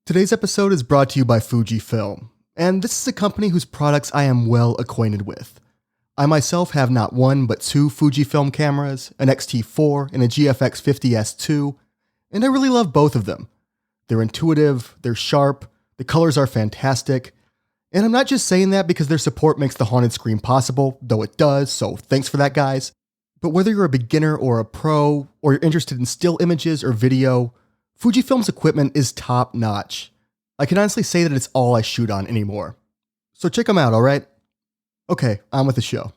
Today's episode is brought to you by Fujifilm, and this is a company whose products I am well acquainted with. I myself have not one but two Fujifilm cameras, an X-T4 and a GFX 50S2, and I really love both of them. They're intuitive, they're sharp, the colors are fantastic, and I'm not just saying that because their support makes the haunted screen possible, though it does, so thanks for that, guys. But whether you're a beginner or a pro, or you're interested in still images or video, Fujifilm's equipment is top-notch. I can honestly say that it's all I shoot on anymore. So check them out, alright? Okay, on with the show.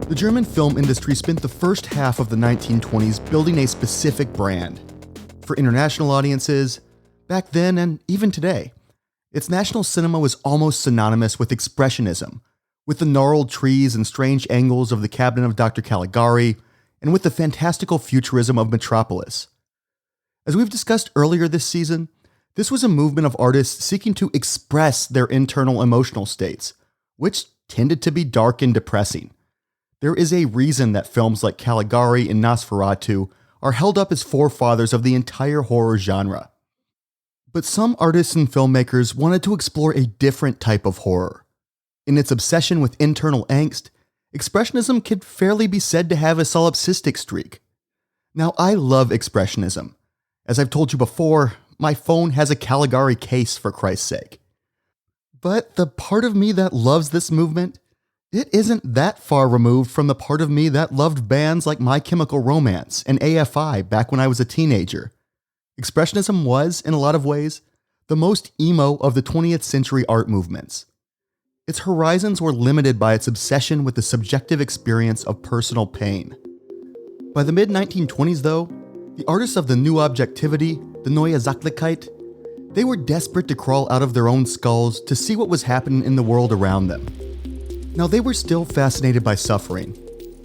The German film industry spent the first half of the 1920s building a specific brand. For international audiences, back then and even today, its national cinema was almost synonymous with expressionism, with the gnarled trees and strange angles of the cabinet of Dr. Caligari, and with the fantastical futurism of Metropolis. As we've discussed earlier this season, this was a movement of artists seeking to express their internal emotional states, which tended to be dark and depressing. There is a reason that films like Caligari and Nosferatu are held up as forefathers of the entire horror genre. But some artists and filmmakers wanted to explore a different type of horror. In its obsession with internal angst, Expressionism could fairly be said to have a solipsistic streak. Now, I love Expressionism. As I've told you before, my phone has a Caligari case, for Christ's sake. But the part of me that loves this movement, it isn't that far removed from the part of me that loved bands like My Chemical Romance and AFI back when I was a teenager. Expressionism was, in a lot of ways, the most emo of the 20th century art movements. Its horizons were limited by its obsession with the subjective experience of personal pain. By the mid-1920s, though, the artists of the New Objectivity, the Neue Sachlichkeit, they were desperate to crawl out of their own skulls to see what was happening in the world around them. Now, they were still fascinated by suffering,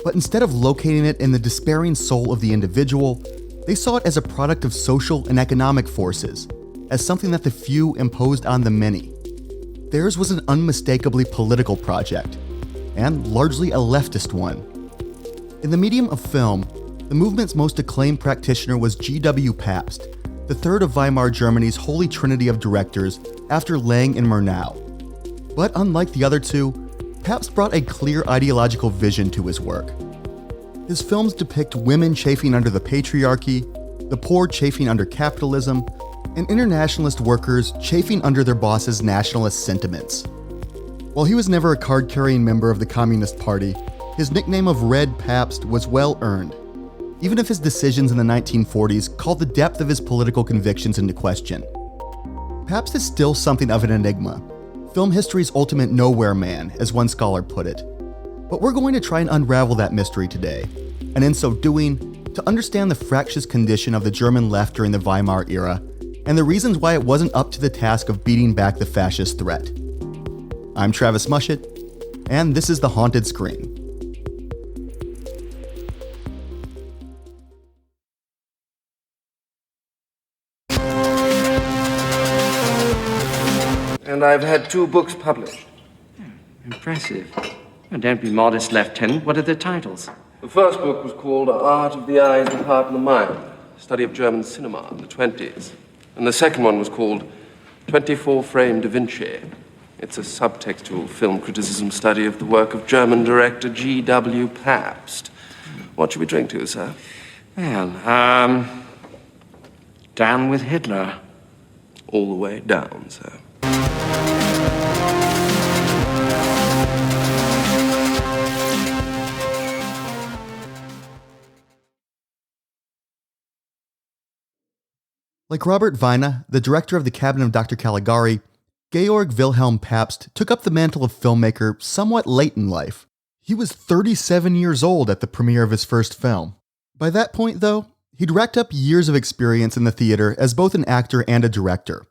but instead of locating it in the despairing soul of the individual, they saw it as a product of social and economic forces, as something that the few imposed on the many. Theirs was an unmistakably political project, and largely a leftist one. In the medium of film, the movement's most acclaimed practitioner was G.W. Pabst, the third of Weimar Germany's holy trinity of directors after Lang and Murnau. But unlike the other two, Pabst brought a clear ideological vision to his work. His films depict women chafing under the patriarchy, the poor chafing under capitalism, and internationalist workers chafing under their boss's nationalist sentiments. While he was never a card-carrying member of the Communist Party, his nickname of Red Pabst was well earned, even if his decisions in the 1940s called the depth of his political convictions into question. Pabst is still something of an enigma, film history's ultimate nowhere man, as one scholar put it. But we're going to try and unravel that mystery today, and in so doing, to understand the fractious condition of the German left during the Weimar era, and the reasons why it wasn't up to the task of beating back the fascist threat. I'm Travis Mushet, and this is The Haunted Screen. And I've had 2 books published. Impressive. Oh, don't be modest, Lieutenant. What are the titles? The first book was called Art of the Eyes, the Heart, and the Mind, a study of German cinema in the 20s. And the second one was called 24 Frame Da Vinci. It's a subtextual film criticism study of the work of German director G.W. Pabst. What should we drink to, sir? Well, down with Hitler. All the way down, sir. Like Robert Weine, the director of the cabinet of Dr. Caligari, Georg Wilhelm Pabst took up the mantle of filmmaker somewhat late in life. He was 37 years old at the premiere of his first film. By that point, though, he'd racked up years of experience in the theater as both an actor and a director.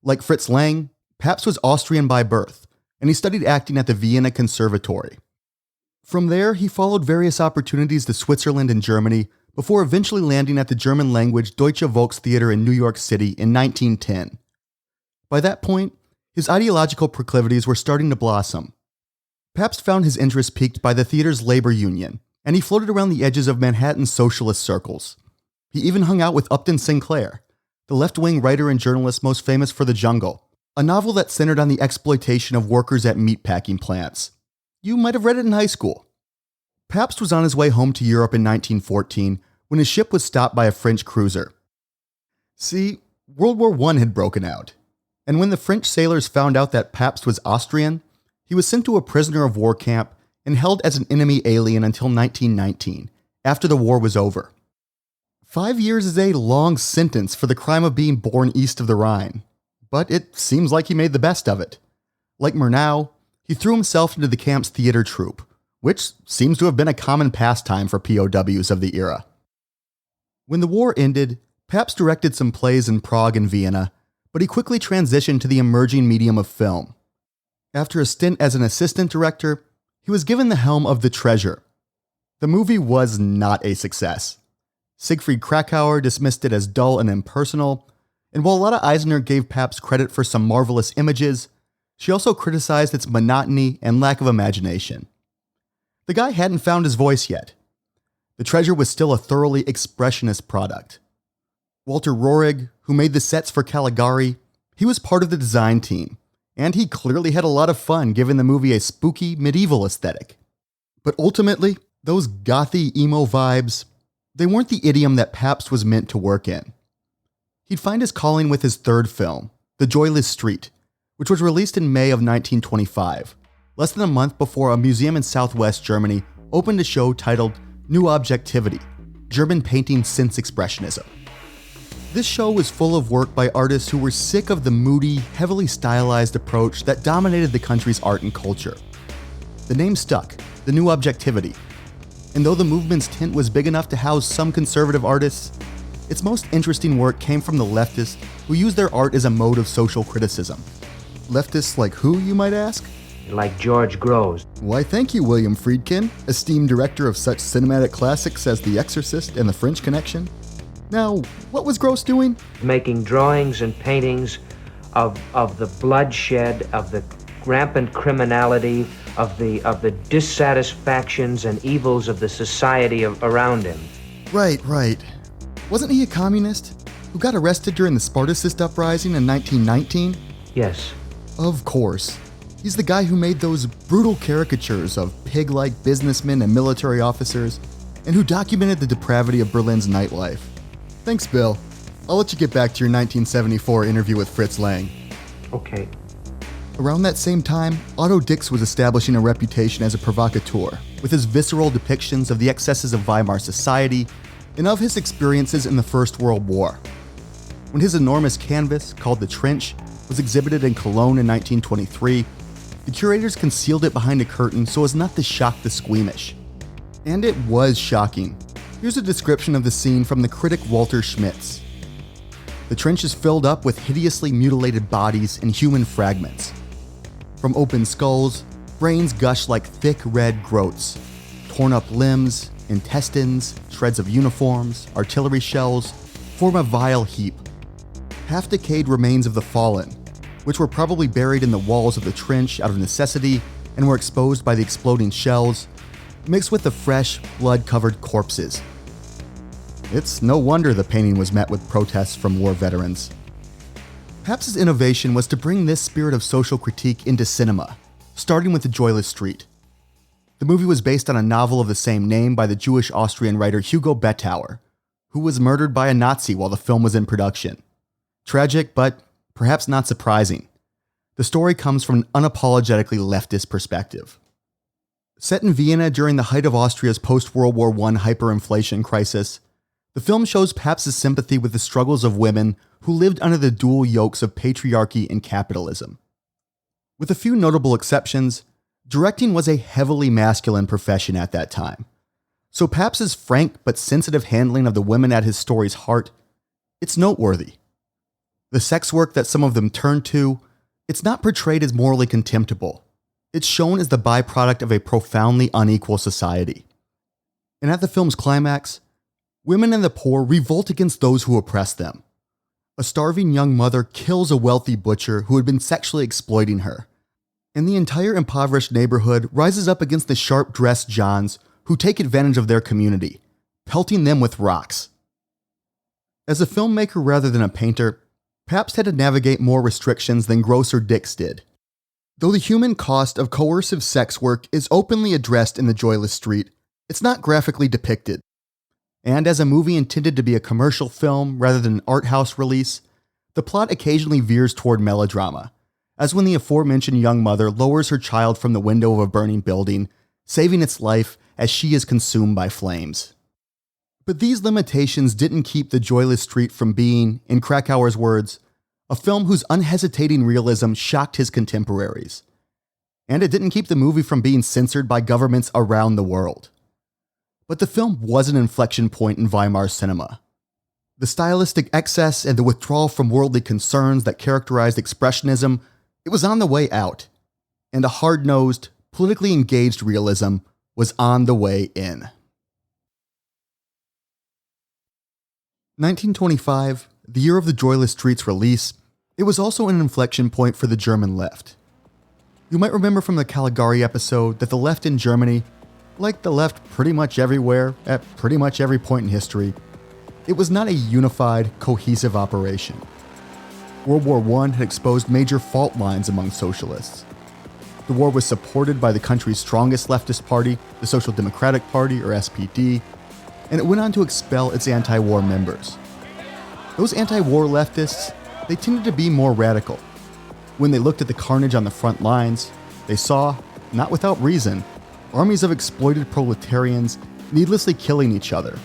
Like Fritz Lang, Pabst was Austrian by birth, and he studied acting at the Vienna Conservatory. From there, he followed various opportunities to Switzerland and Germany before eventually landing at the German-language Deutsche Volkstheater in New York City in 1910. By that point, his ideological proclivities were starting to blossom. Pabst found his interest piqued by the theater's labor union, and he floated around the edges of Manhattan's socialist circles. He even hung out with Upton Sinclair, the left-wing writer and journalist most famous for The Jungle, a novel that centered on the exploitation of workers at meatpacking plants. You might have read it in high school. Pabst was on his way home to Europe in 1914 when his ship was stopped by a French cruiser. See, World War I had broken out, and when the French sailors found out that Pabst was Austrian, he was sent to a prisoner of war camp and held as an enemy alien until 1919, after the war was over. 5 years is a long sentence for the crime of being born east of the Rhine, but it seems like he made the best of it. Like Murnau, he threw himself into the camp's theater troupe, which seems to have been a common pastime for POWs of the era. When the war ended, Pabst directed some plays in Prague and Vienna, but he quickly transitioned to the emerging medium of film. After a stint as an assistant director, he was given the helm of The Treasure. The movie was not a success. Siegfried Krakauer dismissed it as dull and impersonal, and while Lotte Eisner gave Pabst credit for some marvelous images, she also criticized its monotony and lack of imagination. The guy hadn't found his voice yet. The Treasure was still a thoroughly expressionist product. Walter Rohrig, who made the sets for Caligari, he was part of the design team, and he clearly had a lot of fun giving the movie a spooky medieval aesthetic. But ultimately, those gothy emo vibes, they weren't the idiom that Pabst was meant to work in. He'd find his calling with his third film, The Joyless Street, which was released in May of 1925, less than a month before a museum in southwest Germany opened a show titled New Objectivity, German Painting Since Expressionism. This show was full of work by artists who were sick of the moody, heavily stylized approach that dominated the country's art and culture. The name stuck, The New Objectivity, and though the movement's tent was big enough to house some conservative artists, its most interesting work came from the leftists who used their art as a mode of social criticism. Leftists like who, you might ask? Like George Grosz. Why, thank you, William Friedkin, esteemed director of such cinematic classics as The Exorcist and The French Connection. Now, what was Grosz doing? Making drawings and paintings of the bloodshed, of the rampant criminality, of the dissatisfactions and evils of the society around him. Right. Wasn't he a communist who got arrested during the Spartacist uprising in 1919? Yes. Of course. He's the guy who made those brutal caricatures of pig-like businessmen and military officers, and who documented the depravity of Berlin's nightlife. Thanks, Bill. I'll let you get back to your 1974 interview with Fritz Lang. Okay. Around that same time, Otto Dix was establishing a reputation as a provocateur, with his visceral depictions of the excesses of Weimar society and of his experiences in the First World War. When his enormous canvas, called The Trench, was exhibited in Cologne in 1923, the curators concealed it behind a curtain so as not to shock the squeamish. And it was shocking. Here's a description of the scene from the critic Walter Schmitz. The trench is filled up with hideously mutilated bodies and human fragments. From open skulls, brains gush like thick red groats. Torn up limbs, intestines, shreds of uniforms, artillery shells form a vile heap. Half-decayed remains of the fallen, which were probably buried in the walls of the trench out of necessity and were exposed by the exploding shells, mixed with the fresh, blood-covered corpses. It's no wonder the painting was met with protests from war veterans. Pabst's innovation was to bring this spirit of social critique into cinema, starting with The Joyless Street. The movie was based on a novel of the same name by the Jewish-Austrian writer Hugo Bettauer, who was murdered by a Nazi while the film was in production. Tragic, but perhaps not surprising. The story comes from an unapologetically leftist perspective. Set in Vienna during the height of Austria's post-World War I hyperinflation crisis, the film shows Pabst's sympathy with the struggles of women who lived under the dual yokes of patriarchy and capitalism. With a few notable exceptions, directing was a heavily masculine profession at that time. So Pabst's frank but sensitive handling of the women at his story's heart, it's noteworthy. The sex work that some of them turned to, it's not portrayed as morally contemptible, It's shown as the byproduct of a profoundly unequal society. And at the film's climax, women and the poor revolt against those who oppress them. A starving young mother kills a wealthy butcher who had been sexually exploiting her. And the entire impoverished neighborhood rises up against the sharp-dressed Johns who take advantage of their community, pelting them with rocks. As a filmmaker rather than a painter, Pabst had to navigate more restrictions than Grocer Dix did. Though the human cost of coercive sex work is openly addressed in The Joyless Street, it's not graphically depicted. And as a movie intended to be a commercial film rather than an art house release, the plot occasionally veers toward melodrama, as when the aforementioned young mother lowers her child from the window of a burning building, saving its life as she is consumed by flames. But these limitations didn't keep The Joyless Street from being, in Krakauer's words, a film whose unhesitating realism shocked his contemporaries. And it didn't keep the movie from being censored by governments around the world. But the film was an inflection point in Weimar cinema. The stylistic excess and the withdrawal from worldly concerns that characterized Expressionism, it was on the way out. And a hard-nosed, politically engaged realism was on the way in. 1925, the year of The Joyless Street's release, it was also an inflection point for the German left. You might remember from the Caligari episode that the left in Germany, like the left pretty much everywhere at pretty much every point in history, it was not a unified, cohesive operation. World War I had exposed major fault lines among socialists. The war was supported by the country's strongest leftist party, the Social Democratic Party, or SPD, and it went on to expel its anti-war members. Those anti-war leftists, they tended to be more radical. When they looked at the carnage on the front lines, they saw, not without reason, armies of exploited proletarians needlessly killing each other,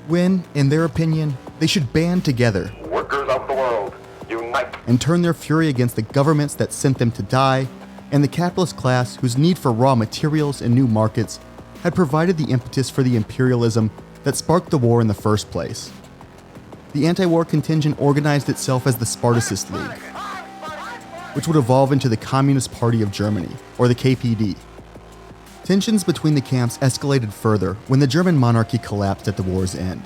when, in their opinion, they should band together. Workers of the world, unite! And turn their fury against the governments that sent them to die, and the capitalist class whose need for raw materials and new markets had provided the impetus for the imperialism that sparked the war in the first place. The anti-war contingent organized itself as the Spartacist League, which would evolve into the Communist Party of Germany, or the KPD. Tensions between the camps escalated further when the German monarchy collapsed at the war's end.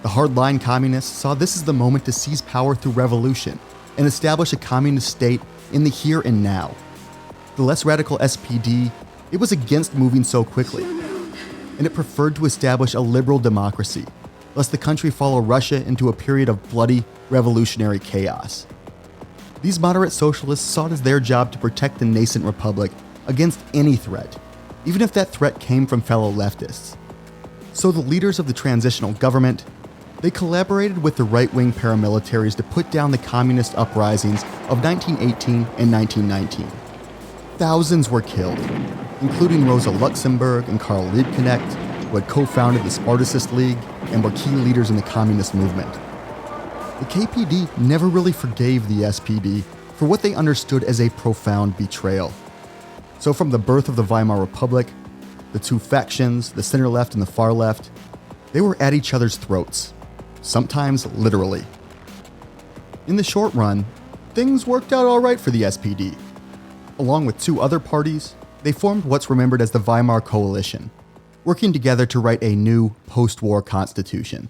The hardline communists saw this as the moment to seize power through revolution and establish a communist state in the here and now. The less radical SPD, it was against moving so quickly, and it preferred to establish a liberal democracy, lest the country follow Russia into a period of bloody, revolutionary chaos. These moderate socialists saw it as their job to protect the nascent republic against any threat, even if that threat came from fellow leftists. So the leaders of the transitional government, they collaborated with the right-wing paramilitaries to put down the communist uprisings of 1918 and 1919. Thousands were killed, including Rosa Luxemburg and Karl Liebknecht, who had co-founded the Spartacist League and were key leaders in the communist movement. The KPD never really forgave the SPD for what they understood as a profound betrayal. So from the birth of the Weimar Republic, the two factions, the center left and the far left, they were at each other's throats, sometimes literally. In the short run, things worked out all right for the SPD. Along with two other parties, they formed what's remembered as the Weimar Coalition, working together to write a new post-war constitution.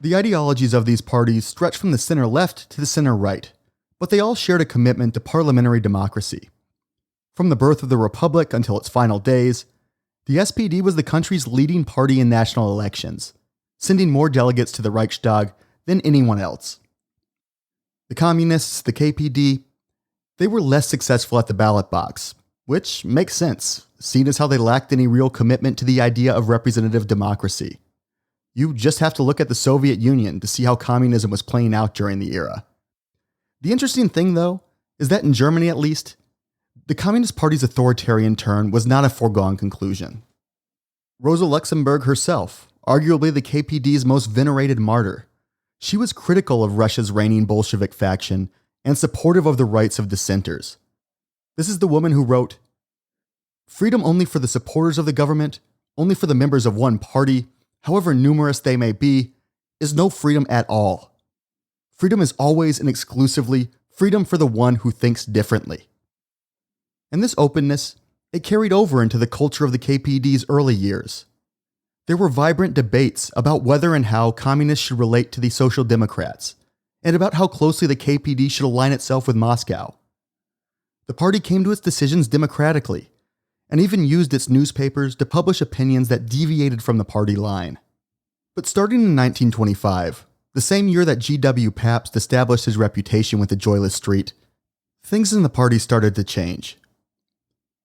The ideologies of these parties stretched from the center-left to the center-right, but they all shared a commitment to parliamentary democracy. From the birth of the Republic until its final days, the SPD was the country's leading party in national elections, sending more delegates to the Reichstag than anyone else. The Communists, the KPD, they were less successful at the ballot box, which makes sense, seeing as how they lacked any real commitment to the idea of representative democracy. You just have to look at the Soviet Union to see how communism was playing out during the era. The interesting thing, though, is that in Germany at least, the Communist Party's authoritarian turn was not a foregone conclusion. Rosa Luxemburg herself, arguably the KPD's most venerated martyr, she was critical of Russia's reigning Bolshevik faction and supportive of the rights of dissenters. This is the woman who wrote, "Freedom only for the supporters of the government, only for the members of one party, however numerous they may be, is no freedom at all. Freedom is always and exclusively freedom for the one who thinks differently." And this openness, it carried over into the culture of the KPD's early years. There were vibrant debates about whether and how communists should relate to the Social Democrats, and about how closely the KPD should align itself with Moscow. The party came to its decisions democratically, and even used its newspapers to publish opinions that deviated from the party line. But starting in 1925, the same year that G.W. Pabst established his reputation with the Joyless Street, things in the party started to change.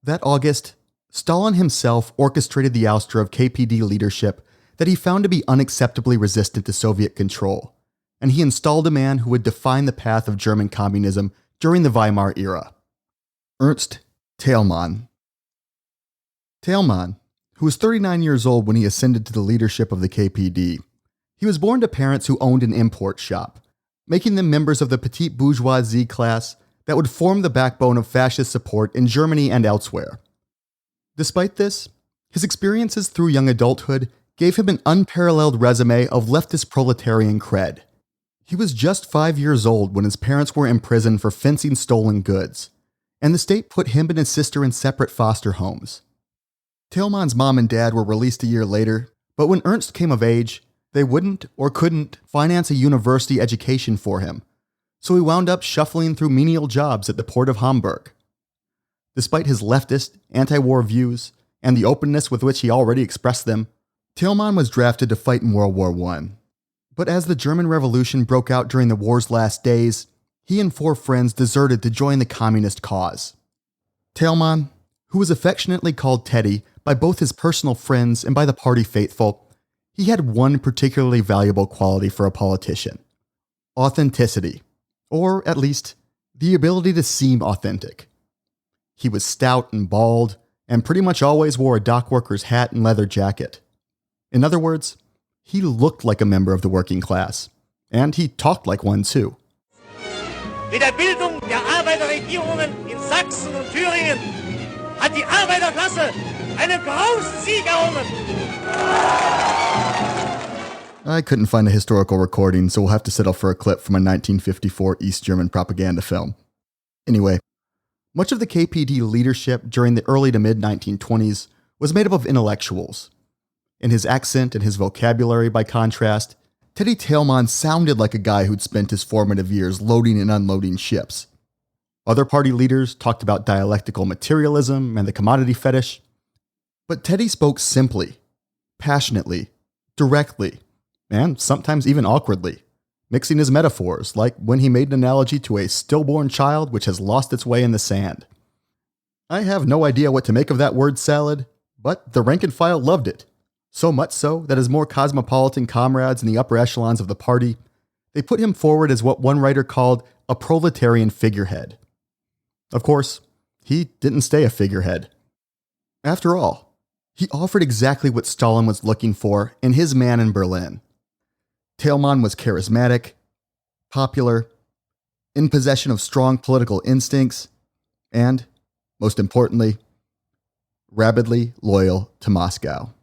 That August, Stalin himself orchestrated the ouster of KPD leadership that he found to be unacceptably resistant to Soviet control, and he installed a man who would define the path of German communism during the Weimar era. Ernst Thälmann. Thälmann, who was 39 years old when he ascended to the leadership of the KPD, he was born to parents who owned an import shop, making them members of the petite bourgeoisie class that would form the backbone of fascist support in Germany and elsewhere. Despite this, his experiences through young adulthood gave him an unparalleled resume of leftist proletarian cred. He was just 5 years old when his parents were imprisoned for fencing stolen goods, and the state put him and his sister in separate foster homes. Thälmann's mom and dad were released a year later, but when Ernst came of age, they wouldn't or couldn't finance a university education for him, so he wound up shuffling through menial jobs at the port of Hamburg. Despite his leftist, anti-war views, and the openness with which he already expressed them, Thälmann was drafted to fight in World War I. But as the German Revolution broke out during the war's last days, he and 4 friends deserted to join the communist cause. Thälmann, who was affectionately called Teddy by both his personal friends and by the party faithful, he had one particularly valuable quality for a politician: authenticity, or at least, the ability to seem authentic. He was stout and bald, and pretty much always wore a dockworker's hat and leather jacket. In other words, he looked like a member of the working class, and he talked like one too. Mit der Bildung der Arbeiterregierungen in Sachsen und Thüringen hat die Arbeiterklasse einen großen Sieg errungen. I couldn't find a historical recording, so we'll have to settle for a clip from a 1954 East German propaganda film. Anyway, much of the KPD leadership during the early to mid-1920s was made up of intellectuals. In his accent and his vocabulary, by contrast, Teddy Thälmann sounded like a guy who'd spent his formative years loading and unloading ships. Other party leaders talked about dialectical materialism and the commodity fetish. But Teddy spoke simply, passionately, directly, and sometimes even awkwardly, mixing his metaphors, like when he made an analogy to a stillborn child which has lost its way in the sand. I have no idea what to make of that word salad, but the rank and file loved it. So much so that his more cosmopolitan comrades in the upper echelons of the party, they put him forward as what one writer called a proletarian figurehead. Of course, he didn't stay a figurehead. After all, he offered exactly what Stalin was looking for in his man in Berlin. Thälmann was charismatic, popular, in possession of strong political instincts, and, most importantly, rabidly loyal to Moscow.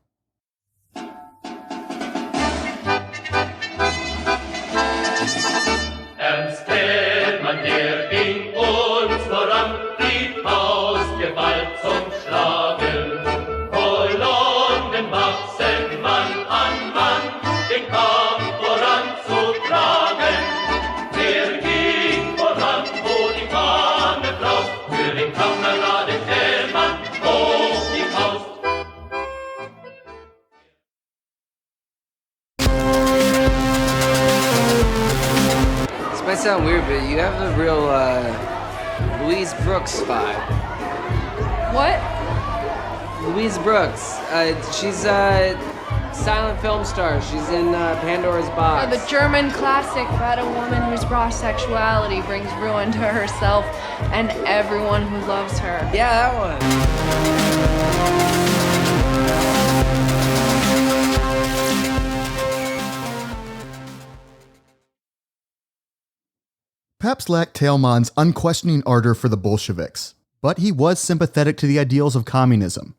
Might sound weird, but you have a real Louise Brooks vibe. What? Louise Brooks. She's a silent film star. She's in Pandora's Box. The German classic about a woman whose raw sexuality brings ruin to herself and everyone who loves her. Yeah, that one. Pabst lacked Thälmann's unquestioning ardor for the Bolsheviks, but he was sympathetic to the ideals of communism.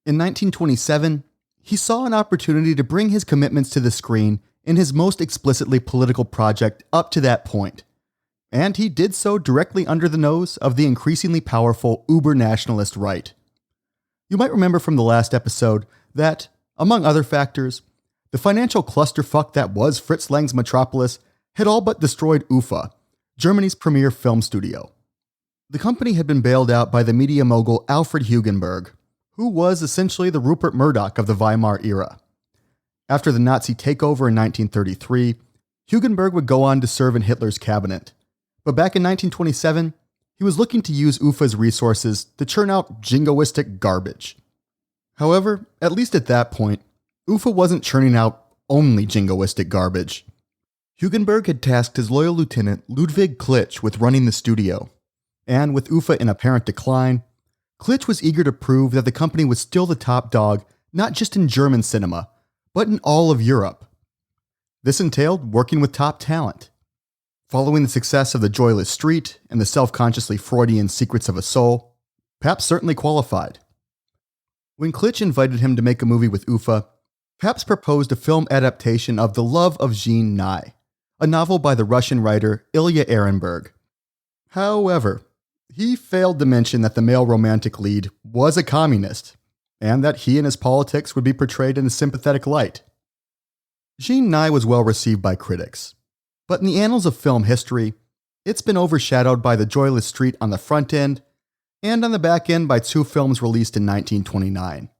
In 1927, he saw an opportunity to bring his commitments to the screen in his most explicitly political project up to that point, and he did so directly under the nose of the increasingly powerful uber-nationalist right. You might remember from the last episode that, among other factors, the financial clusterfuck that was Fritz Lang's Metropolis had all but destroyed UFA, Germany's premier film studio. The company had been bailed out by the media mogul Alfred Hugenberg, who was essentially the Rupert Murdoch of the Weimar era. After the Nazi takeover in 1933, Hugenberg would go on to serve in Hitler's cabinet. But back in 1927, he was looking to use UFA's resources to churn out jingoistic garbage. However, at least at that point, UFA wasn't churning out only jingoistic garbage. Hugenberg had tasked his loyal lieutenant Ludwig Klitsch with running the studio, and with UFA in apparent decline, Klitsch was eager to prove that the company was still the top dog not just in German cinema, but in all of Europe. This entailed working with top talent. Following the success of The Joyless Street and the self-consciously Freudian Secrets of a Soul, Pabst certainly qualified. When Klitsch invited him to make a movie with UFA, Pabst proposed a film adaptation of The Love of Jean Nye, a novel by the Russian writer Ilya Ehrenberg. However, he failed to mention that the male romantic lead was a communist, and that he and his politics would be portrayed in a sympathetic light. Jean Nye was well received by critics, but in the annals of film history, it's been overshadowed by The Joyless Street on the front end, and on the back end by two films released in 1929,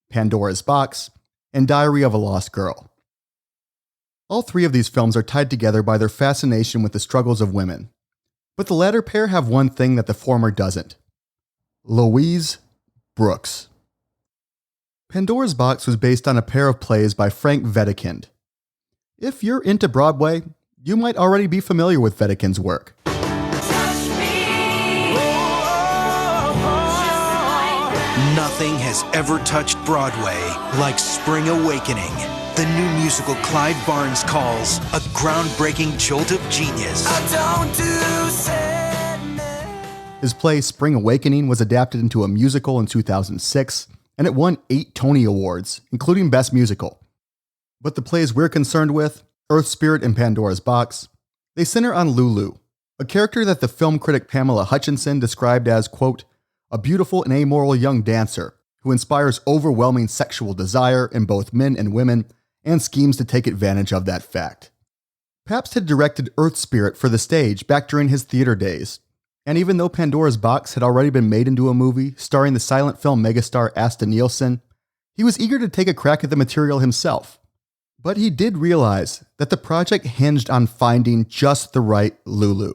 Pandora's Box and Diary of a Lost Girl. All three of these films are tied together by their fascination with the struggles of women, but the latter pair have one thing that the former doesn't: Louise Brooks. Pandora's Box was based on a pair of plays by Frank Wedekind. If you're into Broadway, you might already be familiar with Wedekind's work. Nothing has ever touched Broadway like Spring Awakening. The new musical Clive Barnes calls a groundbreaking jolt of genius. His play Spring Awakening was adapted into a musical in 2006, and it won 8 Tony Awards, including Best Musical. But the plays we're concerned with, Earth Spirit and Pandora's Box, they center on Lulu, a character that the film critic Pamela Hutchinson described as, quote, a beautiful and amoral young dancer who inspires overwhelming sexual desire in both men and women and schemes to take advantage of that fact. Pabst had directed Earth Spirit for the stage back during his theater days, and even though Pandora's Box had already been made into a movie starring the silent film megastar Asta Nielsen, he was eager to take a crack at the material himself. But he did realize that the project hinged on finding just the right Lulu.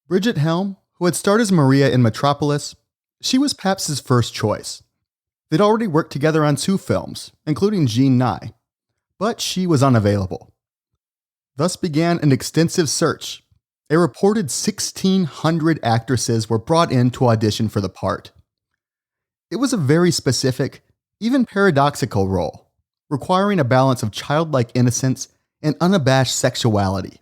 Bridget Helm, who had starred as Maria in Metropolis, she was Pabst's first choice. They'd already worked together on 2 films, including Jean Nye, but she was unavailable. Thus began an extensive search. A reported 1,600 actresses were brought in to audition for the part. It was a very specific, even paradoxical role, requiring a balance of childlike innocence and unabashed sexuality.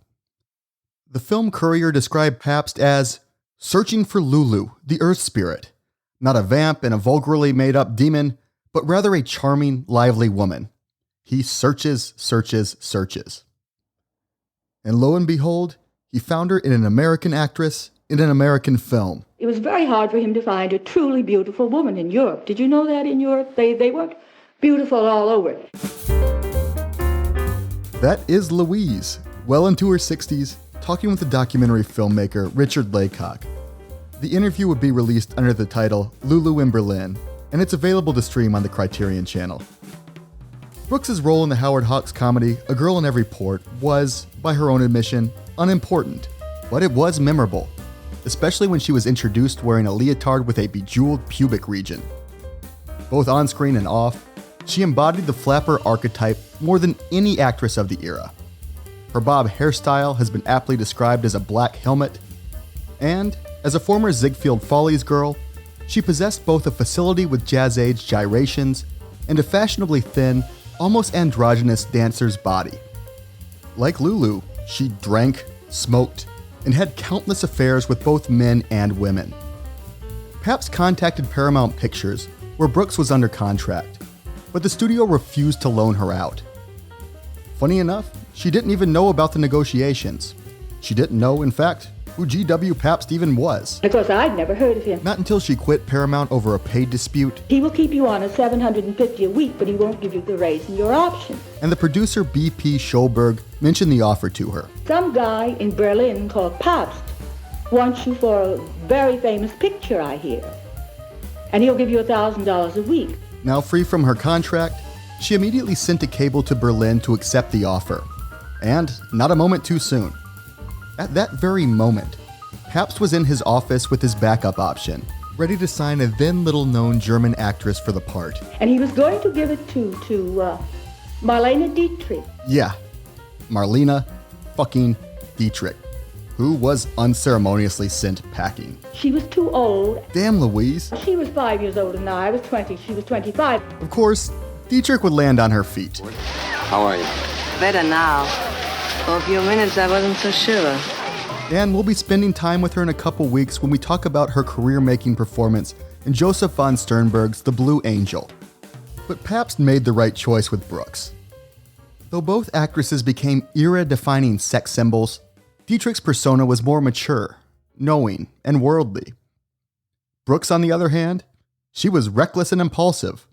The film Courier described Pabst as searching for Lulu, the Earth Spirit, not a vamp and a vulgarly made-up demon, but rather a charming, lively woman. He searches, searches, searches. And lo and behold, he found her in an American actress in an American film. It was very hard for him to find a truly beautiful woman in Europe. Did you know that in Europe? They weren't beautiful all over. That is Louise, well into her 60s, talking with the documentary filmmaker Richard Laycock. The interview would be released under the title Lulu in Berlin, and it's available to stream on the Criterion Channel. Brooks's role in the Howard Hawks comedy A Girl in Every Port was, by her own admission, unimportant, but it was memorable, especially when she was introduced wearing a leotard with a bejeweled pubic region. Both on-screen and off, she embodied the flapper archetype more than any actress of the era. Her bob hairstyle has been aptly described as a black helmet, and, as a former Ziegfeld Follies girl, she possessed both a facility with jazz-age gyrations and a fashionably thin, almost androgynous dancer's body. Like Lulu, she drank, smoked, and had countless affairs with both men and women. Pabst contacted Paramount Pictures, where Brooks was under contract, but the studio refused to loan her out. Funny enough, she didn't even know about the negotiations. She didn't know, in fact, who G.W. Pabst even was. Of course, I'd never heard of him. Not until she quit Paramount over a pay dispute. He will keep you on at $750 a week, but he won't give you the raise in your option. And the producer B.P. Schulberg mentioned the offer to her. Some guy in Berlin called Pabst wants you for a very famous picture, I hear. And he'll give you $1,000 a week. Now free from her contract, she immediately sent a cable to Berlin to accept the offer. And not a moment too soon. At that very moment, Pabst was in his office with his backup option, ready to sign a then little-known German actress for the part. And he was going to give it to Marlene Dietrich. Yeah, Marlene fucking Dietrich, who was unceremoniously sent packing. She was too old. Damn, Louise. She was 5 years older than I was 20. She was 25. Of course, Dietrich would land on her feet. How are you? Better now. For a few minutes, I wasn't so sure. And we'll be spending time with her in a couple weeks when we talk about her career-making performance in Joseph von Sternberg's The Blue Angel. But Pabst made the right choice with Brooks. Though both actresses became era-defining sex symbols, Dietrich's persona was more mature, knowing, and worldly. Brooks, on the other hand, she was reckless and impulsive,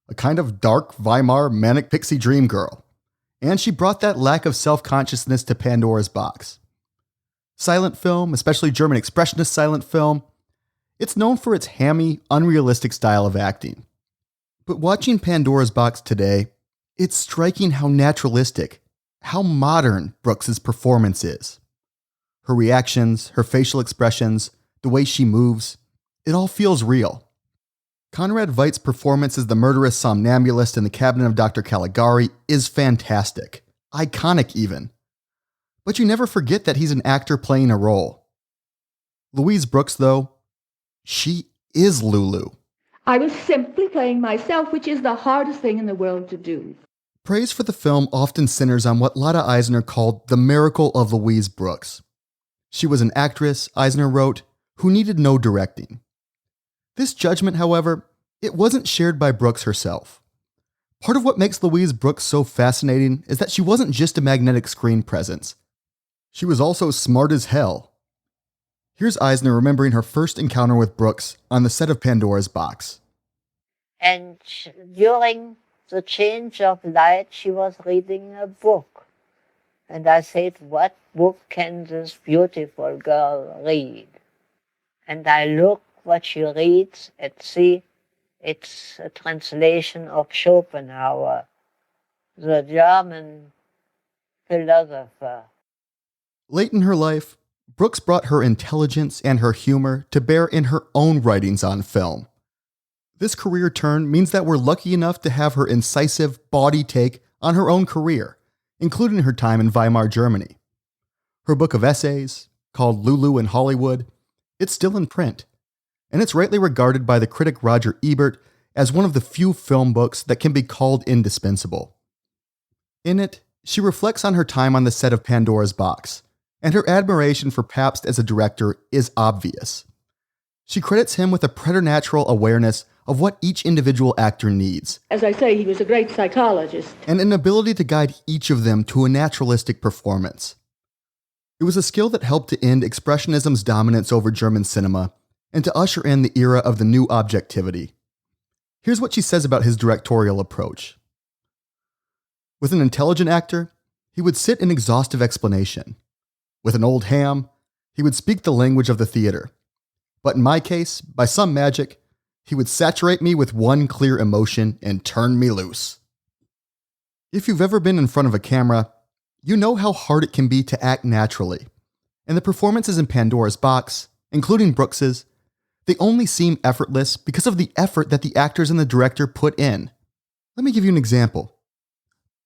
a kind of dark Weimar manic pixie dream girl. And she brought that lack of self-consciousness to Pandora's box. Silent film, especially German expressionist silent film, it's known for its hammy, unrealistic style of acting. But watching Pandora's box today, it's striking how naturalistic, how modern Brooks's performance is. Her reactions, her facial expressions, the way she moves, it all feels real. Conrad Veidt's performance as the murderous somnambulist in the cabinet of Dr. Caligari is fantastic, iconic even. But you never forget that he's an actor playing a role. Louise Brooks, though, she is Lulu. I was simply playing myself, which is the hardest thing in the world to do. Praise for the film often centers on what Lotte Eisner called the miracle of Louise Brooks. She was an actress, Eisner wrote, who needed no directing. This judgment, however, it wasn't shared by Brooks herself. Part of what makes Louise Brooks so fascinating is that she wasn't just a magnetic screen presence. She was also smart as hell. Here's Eisner remembering her first encounter with Brooks on the set of Pandora's box. And during the change of light, she was reading a book. And I said, what book can this beautiful girl read? And I looked what she reads and see it's a translation of Schopenhauer, the German philosopher. Late in her life, Brooks brought her intelligence and her humor to bear in her own writings on film. This career turn means that we're lucky enough to have her incisive, bawdy take on her own career, including her time in Weimar, Germany. Her book of essays, called Lulu in Hollywood, it's still in print, and it's rightly regarded by the critic Roger Ebert as one of the few film books that can be called indispensable. In it, she reflects on her time on the set of Pandora's box, and her admiration for Pabst as a director is obvious. She credits him with a preternatural awareness of what each individual actor needs. As I say, he was a great psychologist. And an ability to guide each of them to a naturalistic performance. It was a skill that helped to end Expressionism's dominance over German cinema and to usher in the era of the new objectivity. Here's what she says about his directorial approach. With an intelligent actor, he would sit in exhaustive explanation. With an old ham, he would speak the language of the theater. But in my case, by some magic, he would saturate me with one clear emotion and turn me loose. If you've ever been in front of a camera, you know how hard it can be to act naturally. And the performances in Pandora's box, including Brooks's, they only seem effortless because of the effort that the actors and the director put in. Let me give you an example.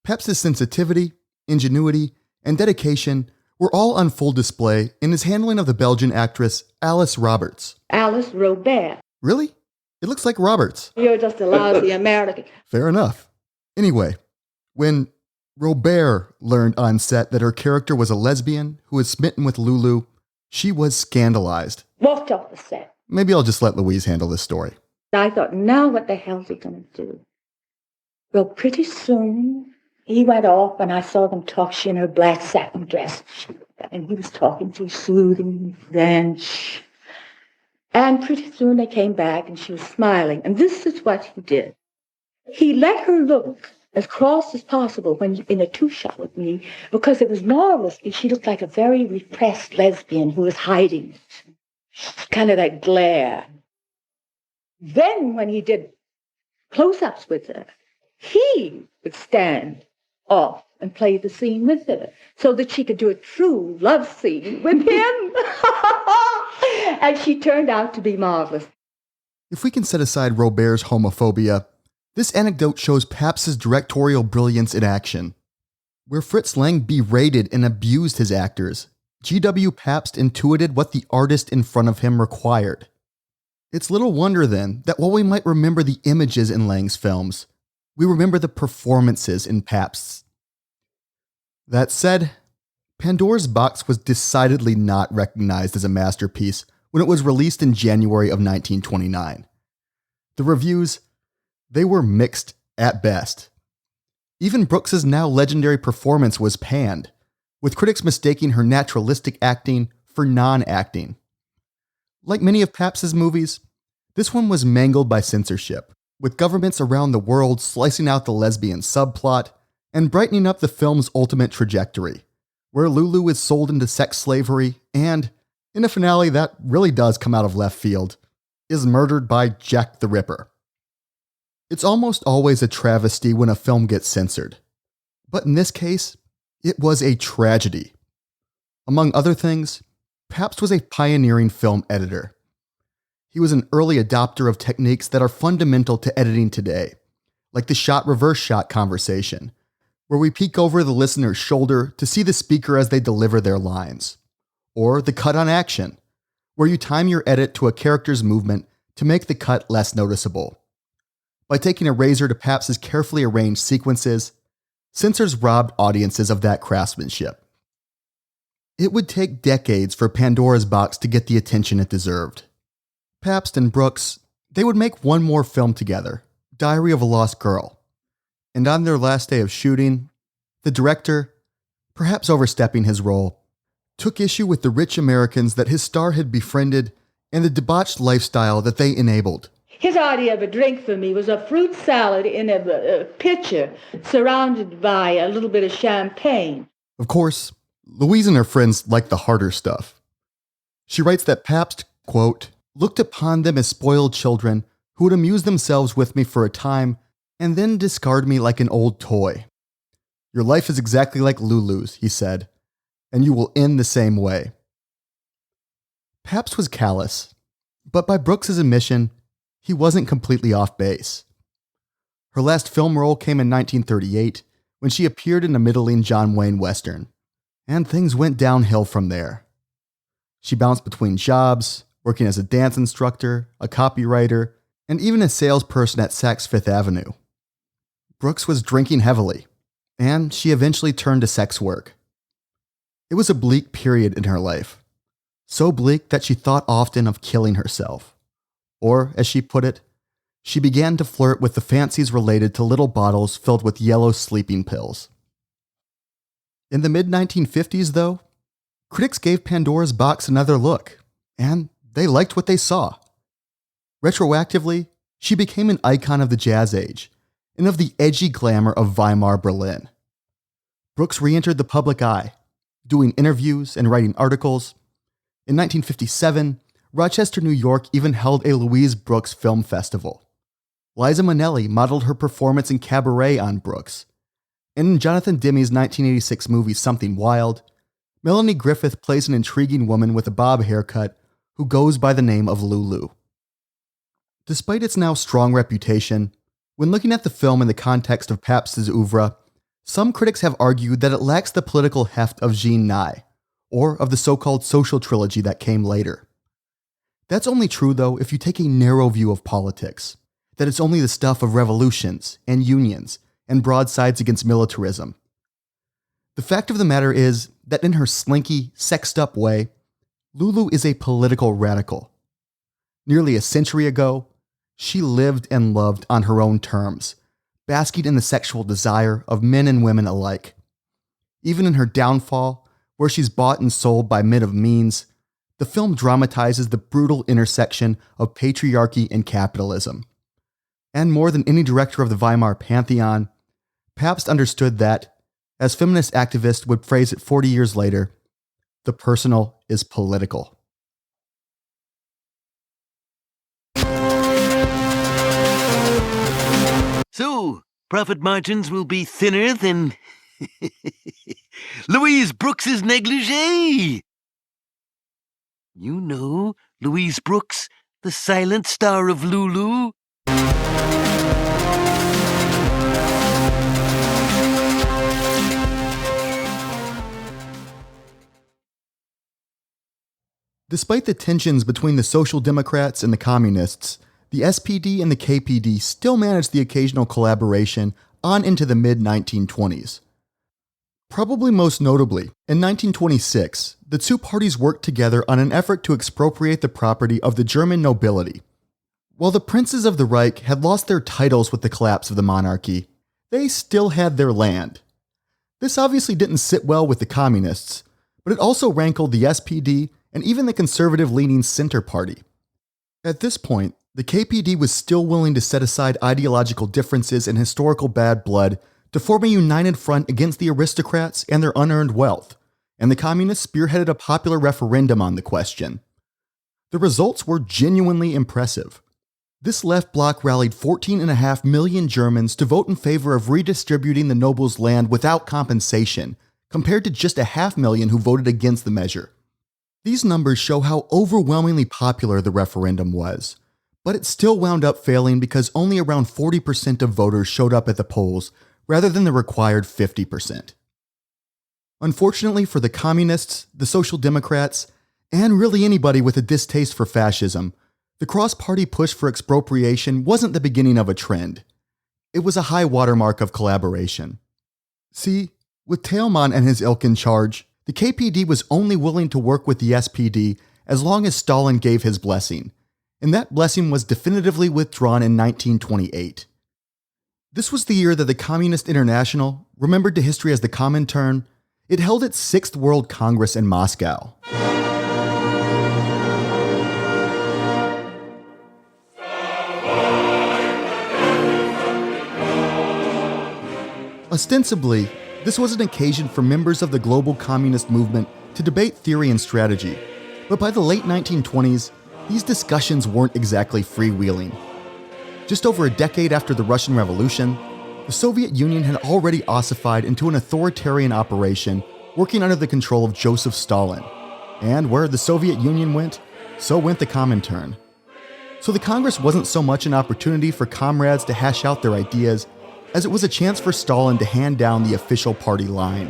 Pabst's sensitivity, ingenuity, and dedication were all on full display in his handling of the Belgian actress Alice Roberts. Alice Robert. Really? It looks like Roberts. You're just a lousy American. Fair enough. Anyway, when Robert learned on set that her character was a lesbian who was smitten with Lulu, she was scandalized. Walked off the set. Maybe I'll just let Louise handle this story. I thought, now what the hell's he going to do? Well, pretty soon, he went off and I saw them talk. She in her black satin dress. And he was talking to soothing French. And pretty soon they came back and she was smiling. And this is what he did. He let her look as cross as possible when in a two-shot with me, because it was marvelous. She looked like a very repressed lesbian who was hiding it. Kind of that glare. Then when he did close-ups with her, he would stand off and play the scene with her so that she could do a true love scene with him. And she turned out to be marvelous. If we can set aside Robert's homophobia, this anecdote shows Pabst's directorial brilliance in action. Where Fritz Lang berated and abused his actors, G.W. Pabst intuited what the artist in front of him required. It's little wonder then that while we might remember the images in Lang's films, we remember the performances in Pabst's. That said, Pandora's Box was decidedly not recognized as a masterpiece when it was released in January of 1929. The reviews, they were mixed at best. Even Brooks's now legendary performance was panned, with critics mistaking her naturalistic acting for non-acting. Like many of Pabst's movies, this one was mangled by censorship, with governments around the world slicing out the lesbian subplot and brightening up the film's ultimate trajectory, where Lulu is sold into sex slavery and, in a finale that really does come out of left field, is murdered by Jack the Ripper. It's almost always a travesty when a film gets censored, but in this case, it was a tragedy. Among other things, Pabst was a pioneering film editor. He was an early adopter of techniques that are fundamental to editing today, like the shot-reverse shot conversation, where we peek over the listener's shoulder to see the speaker as they deliver their lines, or the cut on action, where you time your edit to a character's movement to make the cut less noticeable. By taking a razor to Pabst's carefully arranged sequences, censors robbed audiences of that craftsmanship. It would take decades for Pandora's Box to get the attention it deserved. Pabst and Brooks, they would make one more film together, Diary of a Lost Girl. And on their last day of shooting, the director, perhaps overstepping his role, took issue with the rich Americans that his star had befriended and the debauched lifestyle that they enabled. His idea of a drink for me was a fruit salad in a pitcher surrounded by a little bit of champagne. Of course, Louise and her friends liked the harder stuff. She writes that Pabst, quote, looked upon them as spoiled children who would amuse themselves with me for a time and then discard me like an old toy. Your life is exactly like Lulu's, he said, and you will end the same way. Pabst was callous, but by Brooks's admission, he wasn't completely off base. Her last film role came in 1938 when she appeared in a middling John Wayne Western, and things went downhill from there. She bounced between jobs, working as a dance instructor, a copywriter, and even a salesperson at Saks Fifth Avenue. Brooks was drinking heavily, and she eventually turned to sex work. It was a bleak period in her life, so bleak that she thought often of killing herself. Or, as she put it, she began to flirt with the fancies related to little bottles filled with yellow sleeping pills. In the mid-1950s, though, critics gave Pandora's Box another look, and they liked what they saw. Retroactively, she became an icon of the jazz age and of the edgy glamour of Weimar Berlin. Brooks re-entered the public eye, doing interviews and writing articles. In 1957, Rochester, New York even held a Louise Brooks Film Festival. Liza Minnelli modeled her performance in Cabaret on Brooks. And in Jonathan Demme's 1986 movie Something Wild, Melanie Griffith plays an intriguing woman with a bob haircut who goes by the name of Lulu. Despite its now strong reputation, when looking at the film in the context of Pabst's oeuvre, some critics have argued that it lacks the political heft of Jean Nye, or of the so-called social trilogy that came later. That's only true, though, if you take a narrow view of politics, that it's only the stuff of revolutions and unions and broadsides against militarism. The fact of the matter is that in her slinky, sexed-up way, Lulu is a political radical. Nearly a century ago, she lived and loved on her own terms, basking in the sexual desire of men and women alike. Even in her downfall, where she's bought and sold by men of means, the film dramatizes the brutal intersection of patriarchy and capitalism. And more than any director of the Weimar pantheon, Pabst understood that, as feminist activists would phrase it 40 years later, the personal is political. So, profit margins will be thinner than Louise Brooks's negligee. You know Louise Brooks, the silent star of Lulu. Despite the tensions between the Social Democrats and the Communists, the SPD and the KPD still managed the occasional collaboration on into the mid-1920s. Probably most notably, in 1926, the two parties worked together on an effort to expropriate the property of the German nobility. While the princes of the Reich had lost their titles with the collapse of the monarchy, they still had their land. This obviously didn't sit well with the Communists, but it also rankled the SPD and even the conservative-leaning Center Party. At this point, the KPD was still willing to set aside ideological differences and historical bad blood to form a united front against the aristocrats and their unearned wealth, and the Communists spearheaded a popular referendum on the question. The results were genuinely impressive. This left bloc rallied 14.5 million Germans to vote in favor of redistributing the nobles' land without compensation, compared to just 500,000 who voted against the measure. These numbers show how overwhelmingly popular the referendum was, but it still wound up failing because only around 40% of voters showed up at the polls, rather than the required 50%. Unfortunately for the Communists, the Social Democrats, and really anybody with a distaste for fascism, the cross-party push for expropriation wasn't the beginning of a trend. It was a high watermark of collaboration. See, with Thälmann and his ilk in charge, the KPD was only willing to work with the SPD as long as Stalin gave his blessing, and that blessing was definitively withdrawn in 1928. This was the year that the Communist International, remembered to history as the Comintern, it held its 6th World Congress in Moscow. Ostensibly, this was an occasion for members of the global communist movement to debate theory and strategy, but by the late 1920s, these discussions weren't exactly freewheeling. Just over a decade after the Russian Revolution, the Soviet Union had already ossified into an authoritarian operation working under the control of Joseph Stalin. And where the Soviet Union went, so went the Comintern. So the Congress wasn't so much an opportunity for comrades to hash out their ideas as it was a chance for Stalin to hand down the official party line.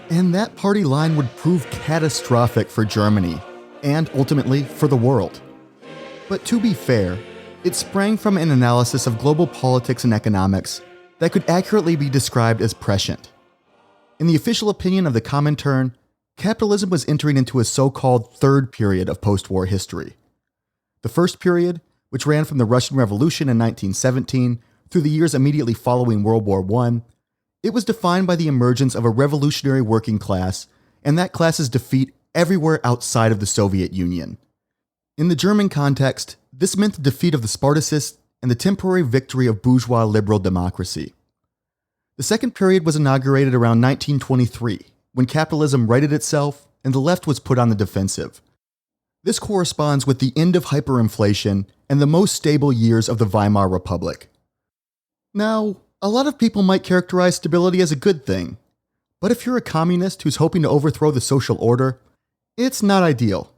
And that party line would prove catastrophic for Germany, and ultimately for the world. But to be fair, it sprang from an analysis of global politics and economics that could accurately be described as prescient. In the official opinion of the Comintern, capitalism was entering into a so-called third period of post-war history. The first period, which ran from the Russian Revolution in 1917 through the years immediately following World War I, it was defined by the emergence of a revolutionary working class and that class's defeat everywhere outside of the Soviet Union. In the German context, this meant the defeat of the Spartacists and the temporary victory of bourgeois liberal democracy. The second period was inaugurated around 1923, when capitalism righted itself and the left was put on the defensive. This corresponds with the end of hyperinflation and the most stable years of the Weimar Republic. Now, a lot of people might characterize stability as a good thing, but if you're a communist who's hoping to overthrow the social order, it's not ideal.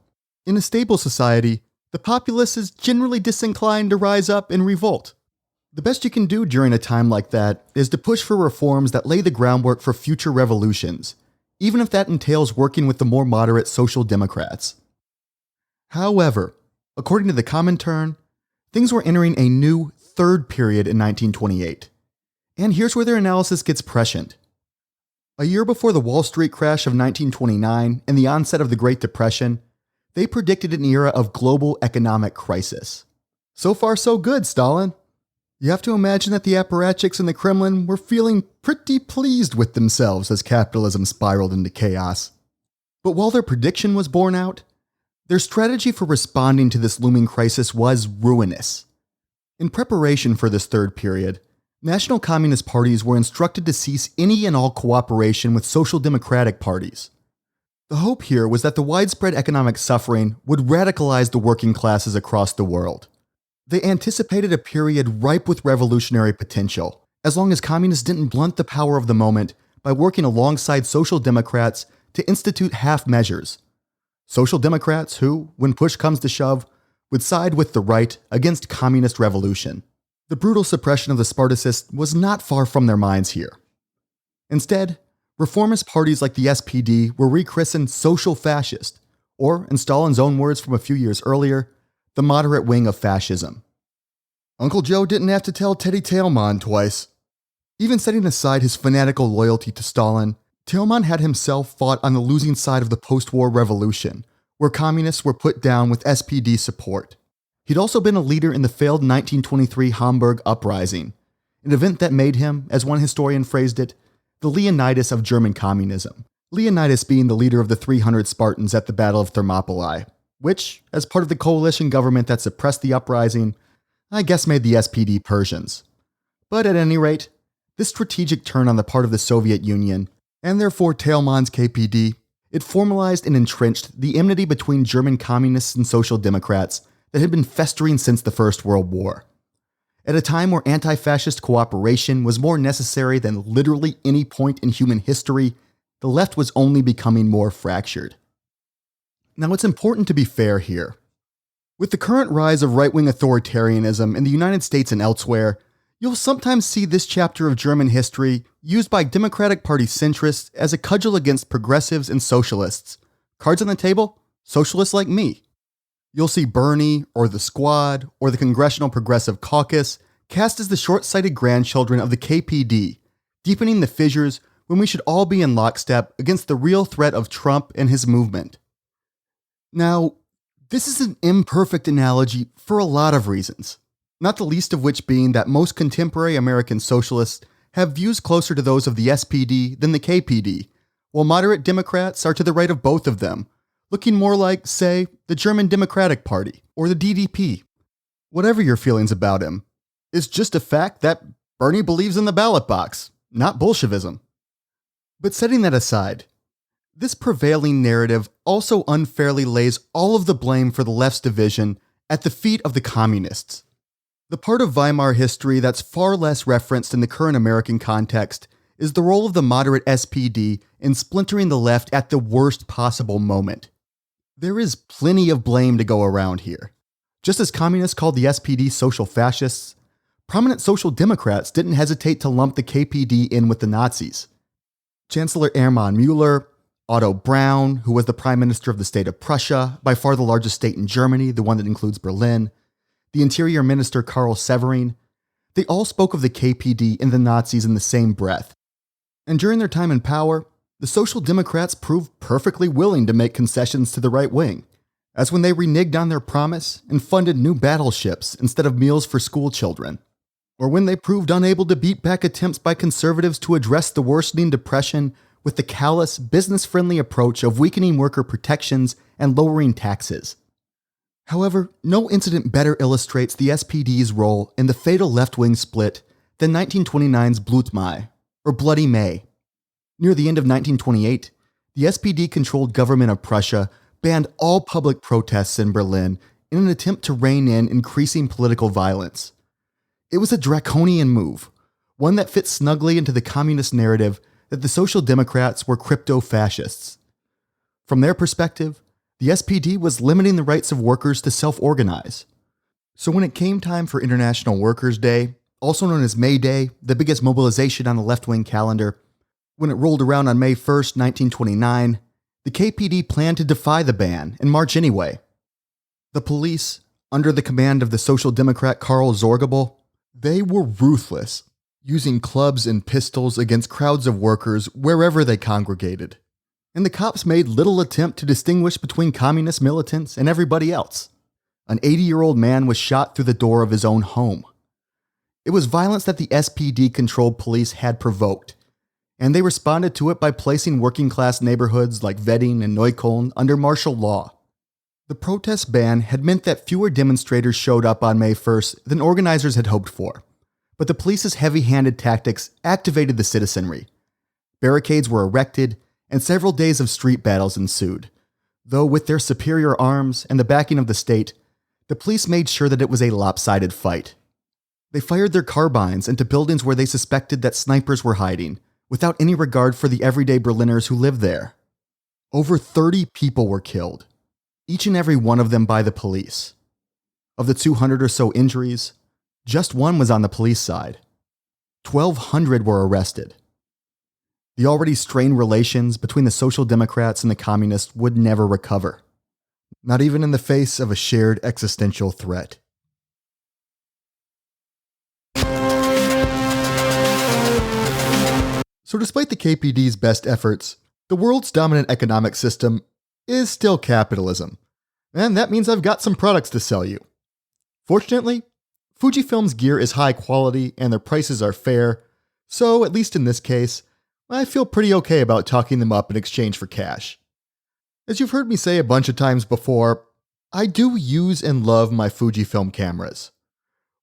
In a stable society, the populace is generally disinclined to rise up and revolt. The best you can do during a time like that is to push for reforms that lay the groundwork for future revolutions, even if that entails working with the more moderate Social Democrats. However, according to the Comintern, things were entering a new third period in 1928. And here's where their analysis gets prescient. A year before the Wall Street crash of 1929 and the onset of the Great Depression, they predicted an era of global economic crisis. So far so good, Stalin. You have to imagine that the apparatchiks in the Kremlin were feeling pretty pleased with themselves as capitalism spiraled into chaos. But while their prediction was borne out, their strategy for responding to this looming crisis was ruinous. In preparation for this third period, national communist parties were instructed to cease any and all cooperation with social democratic parties. The hope here was that the widespread economic suffering would radicalize the working classes across the world. They anticipated a period ripe with revolutionary potential, as long as communists didn't blunt the power of the moment by working alongside social democrats to institute half measures. Social democrats who, when push comes to shove, would side with the right against communist revolution. The brutal suppression of the Spartacists was not far from their minds here. Instead, reformist parties like the SPD were rechristened social fascist, or, in Stalin's own words from a few years earlier, the moderate wing of fascism. Uncle Joe didn't have to tell Teddy Teilman twice. Even setting aside his fanatical loyalty to Stalin, Teilman had himself fought on the losing side of the post-war revolution, where communists were put down with SPD support. He'd also been a leader in the failed 1923 Hamburg uprising, an event that made him, as one historian phrased it, the Leonidas of German communism, Leonidas being the leader of the 300 Spartans at the Battle of Thermopylae, which, as part of the coalition government that suppressed the uprising, I guess made the SPD Persians. But at any rate, this strategic turn on the part of the Soviet Union, and therefore Teilman's KPD, it formalized and entrenched the enmity between German communists and social democrats that had been festering since the First World War. At a time where anti-fascist cooperation was more necessary than literally any point in human history, the left was only becoming more fractured. Now, it's important to be fair here. With the current rise of right-wing authoritarianism in the United States and elsewhere, you'll sometimes see this chapter of German history used by Democratic Party centrists as a cudgel against progressives and socialists. Cards on the table? Socialists like me. You'll see Bernie, or the Squad, or the Congressional Progressive Caucus cast as the short-sighted grandchildren of the KPD, deepening the fissures when we should all be in lockstep against the real threat of Trump and his movement. Now, this is an imperfect analogy for a lot of reasons, not the least of which being that most contemporary American socialists have views closer to those of the SPD than the KPD, while moderate Democrats are to the right of both of them, looking more like, say, the German Democratic Party or the DDP. Whatever your feelings about him, it's just a fact that Bernie believes in the ballot box, not Bolshevism. But setting that aside, this prevailing narrative also unfairly lays all of the blame for the left's division at the feet of the communists. The part of Weimar history that's far less referenced in the current American context is the role of the moderate SPD in splintering the left at the worst possible moment. There is plenty of blame to go around here. Just as communists called the SPD social fascists, prominent social democrats didn't hesitate to lump the KPD in with the Nazis. Chancellor Hermann Müller, Otto Braun, who was the Prime Minister of the state of Prussia, by far the largest state in Germany, the one that includes Berlin, the Interior Minister Karl Severin, they all spoke of the KPD and the Nazis in the same breath. And during their time in power, the Social Democrats proved perfectly willing to make concessions to the right wing, as when they reneged on their promise and funded new battleships instead of meals for school children, or when they proved unable to beat back attempts by conservatives to address the worsening depression with the callous, business-friendly approach of weakening worker protections and lowering taxes. However, no incident better illustrates the SPD's role in the fatal left-wing split than 1929's Blutmai, or Bloody May. Near the end of 1928, the SPD-controlled government of Prussia banned all public protests in Berlin in an attempt to rein in increasing political violence. It was a draconian move, one that fit snugly into the communist narrative that the Social Democrats were crypto-fascists. From their perspective, the SPD was limiting the rights of workers to self-organize. So when it came time for International Workers' Day, also known as May Day, the biggest mobilization on the left-wing calendar, when it rolled around on May 1st, 1929, the KPD planned to defy the ban and march anyway. The police, under the command of the Social Democrat Karl Zorgabel, they were ruthless, using clubs and pistols against crowds of workers wherever they congregated. And the cops made little attempt to distinguish between communist militants and everybody else. An 80-year-old man was shot through the door of his own home. It was violence that the SPD-controlled police had provoked, and they responded to it by placing working-class neighborhoods like Wedding and Neukölln under martial law. The protest ban had meant that fewer demonstrators showed up on May 1st than organizers had hoped for, but the police's heavy-handed tactics activated the citizenry. Barricades were erected, and several days of street battles ensued. Though with their superior arms and the backing of the state, the police made sure that it was a lopsided fight. They fired their carbines into buildings where they suspected that snipers were hiding, without any regard for the everyday Berliners who lived there. Over 30 people were killed, each and every one of them by the police. Of the 200 or so injuries, just one was on the police side. 1,200 were arrested. The already strained relations between the Social Democrats and the Communists would never recover, not even in the face of a shared existential threat. So despite the KPD's best efforts, the world's dominant economic system is still capitalism, and that means I've got some products to sell you. Fortunately, Fujifilm's gear is high quality and their prices are fair, so at least in this case, I feel pretty okay about talking them up in exchange for cash. As you've heard me say a bunch of times before, I do use and love my Fujifilm cameras.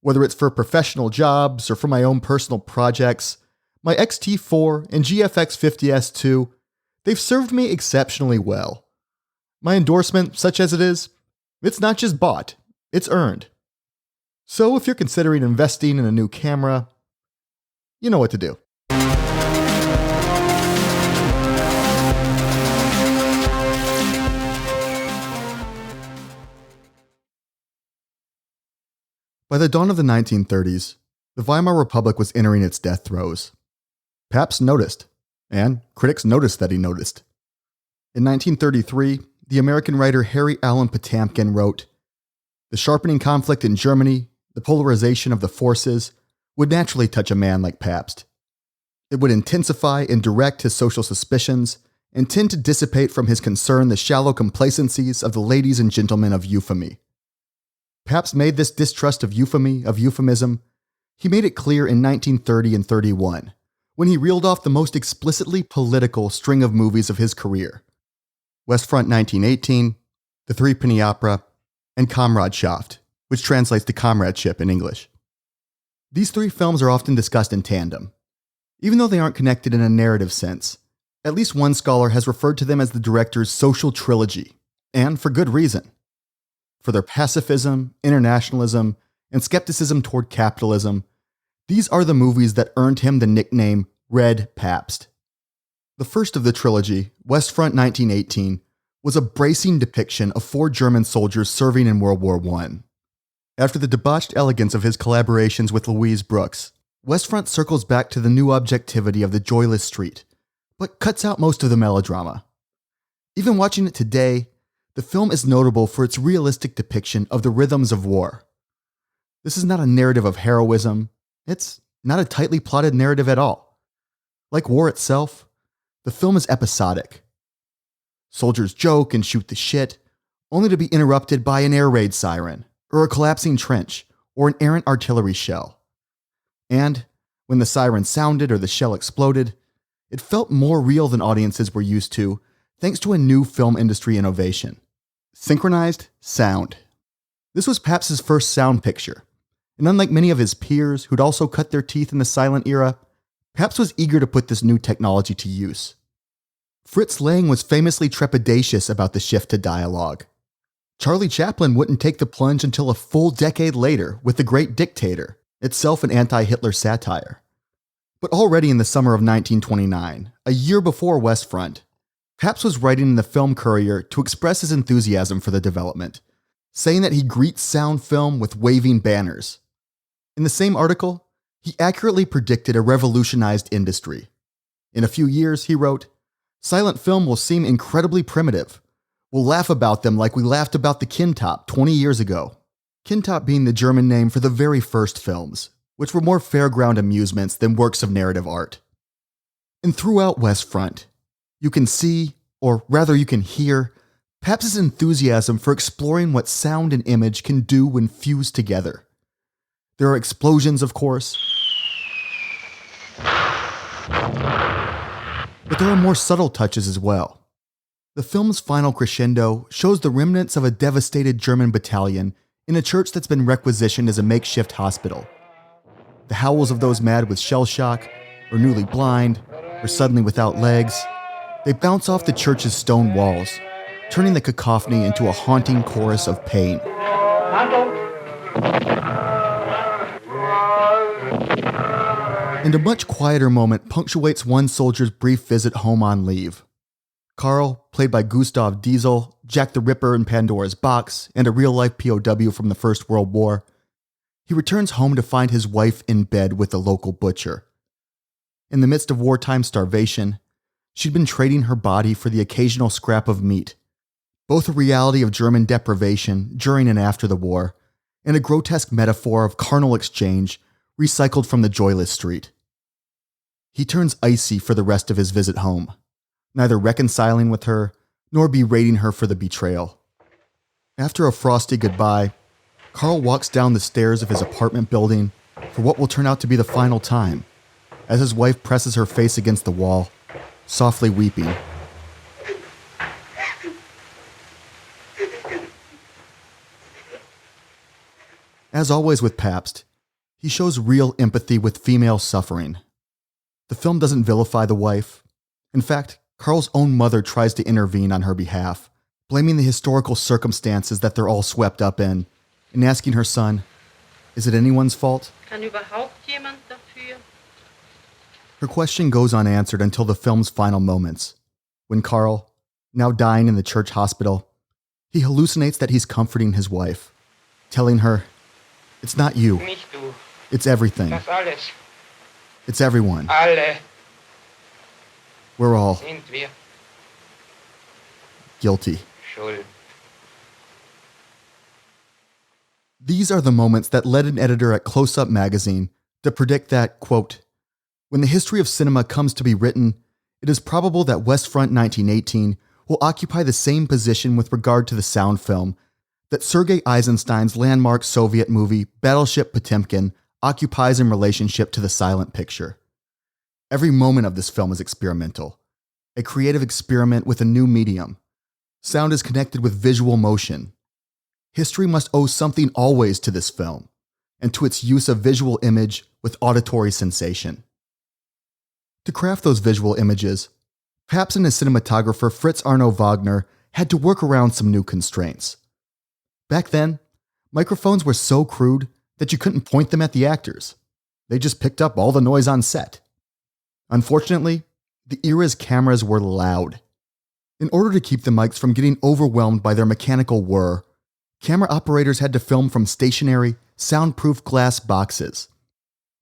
Whether it's for professional jobs or for my own personal projects, my X-T4 and GFX50S2, they've served me exceptionally well. My endorsement, such as it is, it's not just bought, it's earned. So if you're considering investing in a new camera, you know what to do. By the dawn of the 1930s, the Weimar Republic was entering its death throes. Pabst noticed, and critics noticed that he noticed. In 1933, the American writer Harry Allen Potamkin wrote, "The sharpening conflict in Germany, the polarization of the forces, would naturally touch a man like Pabst. It would intensify and direct his social suspicions and tend to dissipate from his concern the shallow complacencies of the ladies and gentlemen of euphony." Pabst made this distrust of euphony, of euphemism, he made it clear in 1930 and 31, when he reeled off the most explicitly political string of movies of his career: West Front 1918, The Threepenny Opera, and Kameradschaft, which translates to comradeship in English. These three films are often discussed in tandem. Even though they aren't connected in a narrative sense, at least one scholar has referred to them as the director's social trilogy, and for good reason. For their pacifism, internationalism, and skepticism toward capitalism, these are the movies that earned him the nickname Red Pabst. The first of the trilogy, West Front 1918, was a bracing depiction of 4 German soldiers serving in World War I. After the debauched elegance of his collaborations with Louise Brooks, West Front circles back to the new objectivity of the joyless street, but cuts out most of the melodrama. Even watching it today, the film is notable for its realistic depiction of the rhythms of war. This is not a narrative of heroism. It's not a tightly plotted narrative at all. Like war itself, the film is episodic. Soldiers joke and shoot the shit, only to be interrupted by an air raid siren, or a collapsing trench, or an errant artillery shell. And when the siren sounded or the shell exploded, it felt more real than audiences were used to, thanks to a new film industry innovation: synchronized sound. This was Pabst's first sound picture, and unlike many of his peers who'd also cut their teeth in the silent era, Pabst was eager to put this new technology to use. Fritz Lang was famously trepidatious about the shift to dialogue. Charlie Chaplin wouldn't take the plunge until a full decade later with The Great Dictator, itself an anti-Hitler satire. But already in the summer of 1929, a year before West Front, Pabst was writing in the Film Courier to express his enthusiasm for the development, saying that he greets sound film with waving banners. In the same article, he accurately predicted a revolutionized industry. In a few years, he wrote, "Silent film will seem incredibly primitive. We'll laugh about them like we laughed about the Kindtop 20 years ago." Kindtop being the German name for the very first films, which were more fairground amusements than works of narrative art. And throughout West Front, you can see, or rather you can hear, Pabst's enthusiasm for exploring what sound and image can do when fused together. There are explosions, of course. But there are more subtle touches as well. The film's final crescendo shows the remnants of a devastated German battalion in a church that's been requisitioned as a makeshift hospital. The howls of those mad with shell shock, or newly blind, or suddenly without legs, they bounce off the church's stone walls, turning the cacophony into a haunting chorus of pain. And a much quieter moment punctuates one soldier's brief visit home on leave. Karl, played by Gustav Diesel, Jack the Ripper in Pandora's Box, and a real-life POW from the First World War, he returns home to find his wife in bed with the local butcher. In the midst of wartime starvation, she'd been trading her body for the occasional scrap of meat, both a reality of German deprivation during and after the war, and a grotesque metaphor of carnal exchange recycled from the joyless street. He turns icy for the rest of his visit home, neither reconciling with her nor berating her for the betrayal. After a frosty goodbye, Karl walks down the stairs of his apartment building for what will turn out to be the final time, as his wife presses her face against the wall, softly weeping. As always with Pabst, he shows real empathy with female suffering. The film doesn't vilify the wife. In fact, Karl's own mother tries to intervene on her behalf, blaming the historical circumstances that they're all swept up in, and asking her son, is it anyone's fault? Kann überhaupt jemand dafür? Her question goes unanswered until the film's final moments, when Karl, now dying in the church hospital, he hallucinates that he's comforting his wife, telling her, it's not you, Nicht du. it's everything, Das alles. it's everyone, Alle we're all sind wir guilty. schuld. These are the moments that led an editor at Close Up magazine to predict that, quote, when the history of cinema comes to be written, it is probable that West Front 1918 will occupy the same position with regard to the sound film that Sergei Eisenstein's landmark Soviet movie Battleship Potemkin occupies in relationship to the silent picture. Every moment of this film is experimental, a creative experiment with a new medium. Sound is connected with visual motion. History must owe something always to this film, and to its use of visual image with auditory sensation. To craft those visual images, Pabst and his cinematographer Fritz Arno Wagner had to work around some new constraints. Back then, microphones were so crude that you couldn't point them at the actors. They just picked up all the noise on set. Unfortunately, the era's cameras were loud. In order to keep the mics from getting overwhelmed by their mechanical whir, camera operators had to film from stationary, soundproof glass boxes.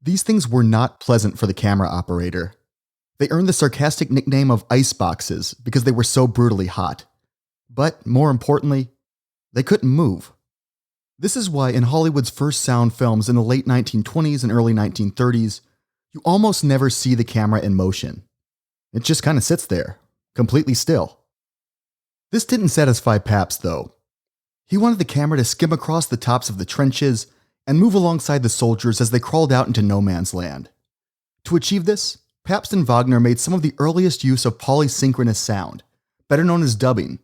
These things were not pleasant for the camera operator. They earned the sarcastic nickname of ice boxes because they were so brutally hot. But, more importantly, they couldn't move. This is why in Hollywood's first sound films in the late 1920s and early 1930s, you almost never see the camera in motion. It just kind of sits there, completely still. This didn't satisfy Pabst, though. He wanted the camera to skim across the tops of the trenches and move alongside the soldiers as they crawled out into no man's land. To achieve this, Pabst and Wagner made some of the earliest use of polysynchronous sound, better known as dubbing.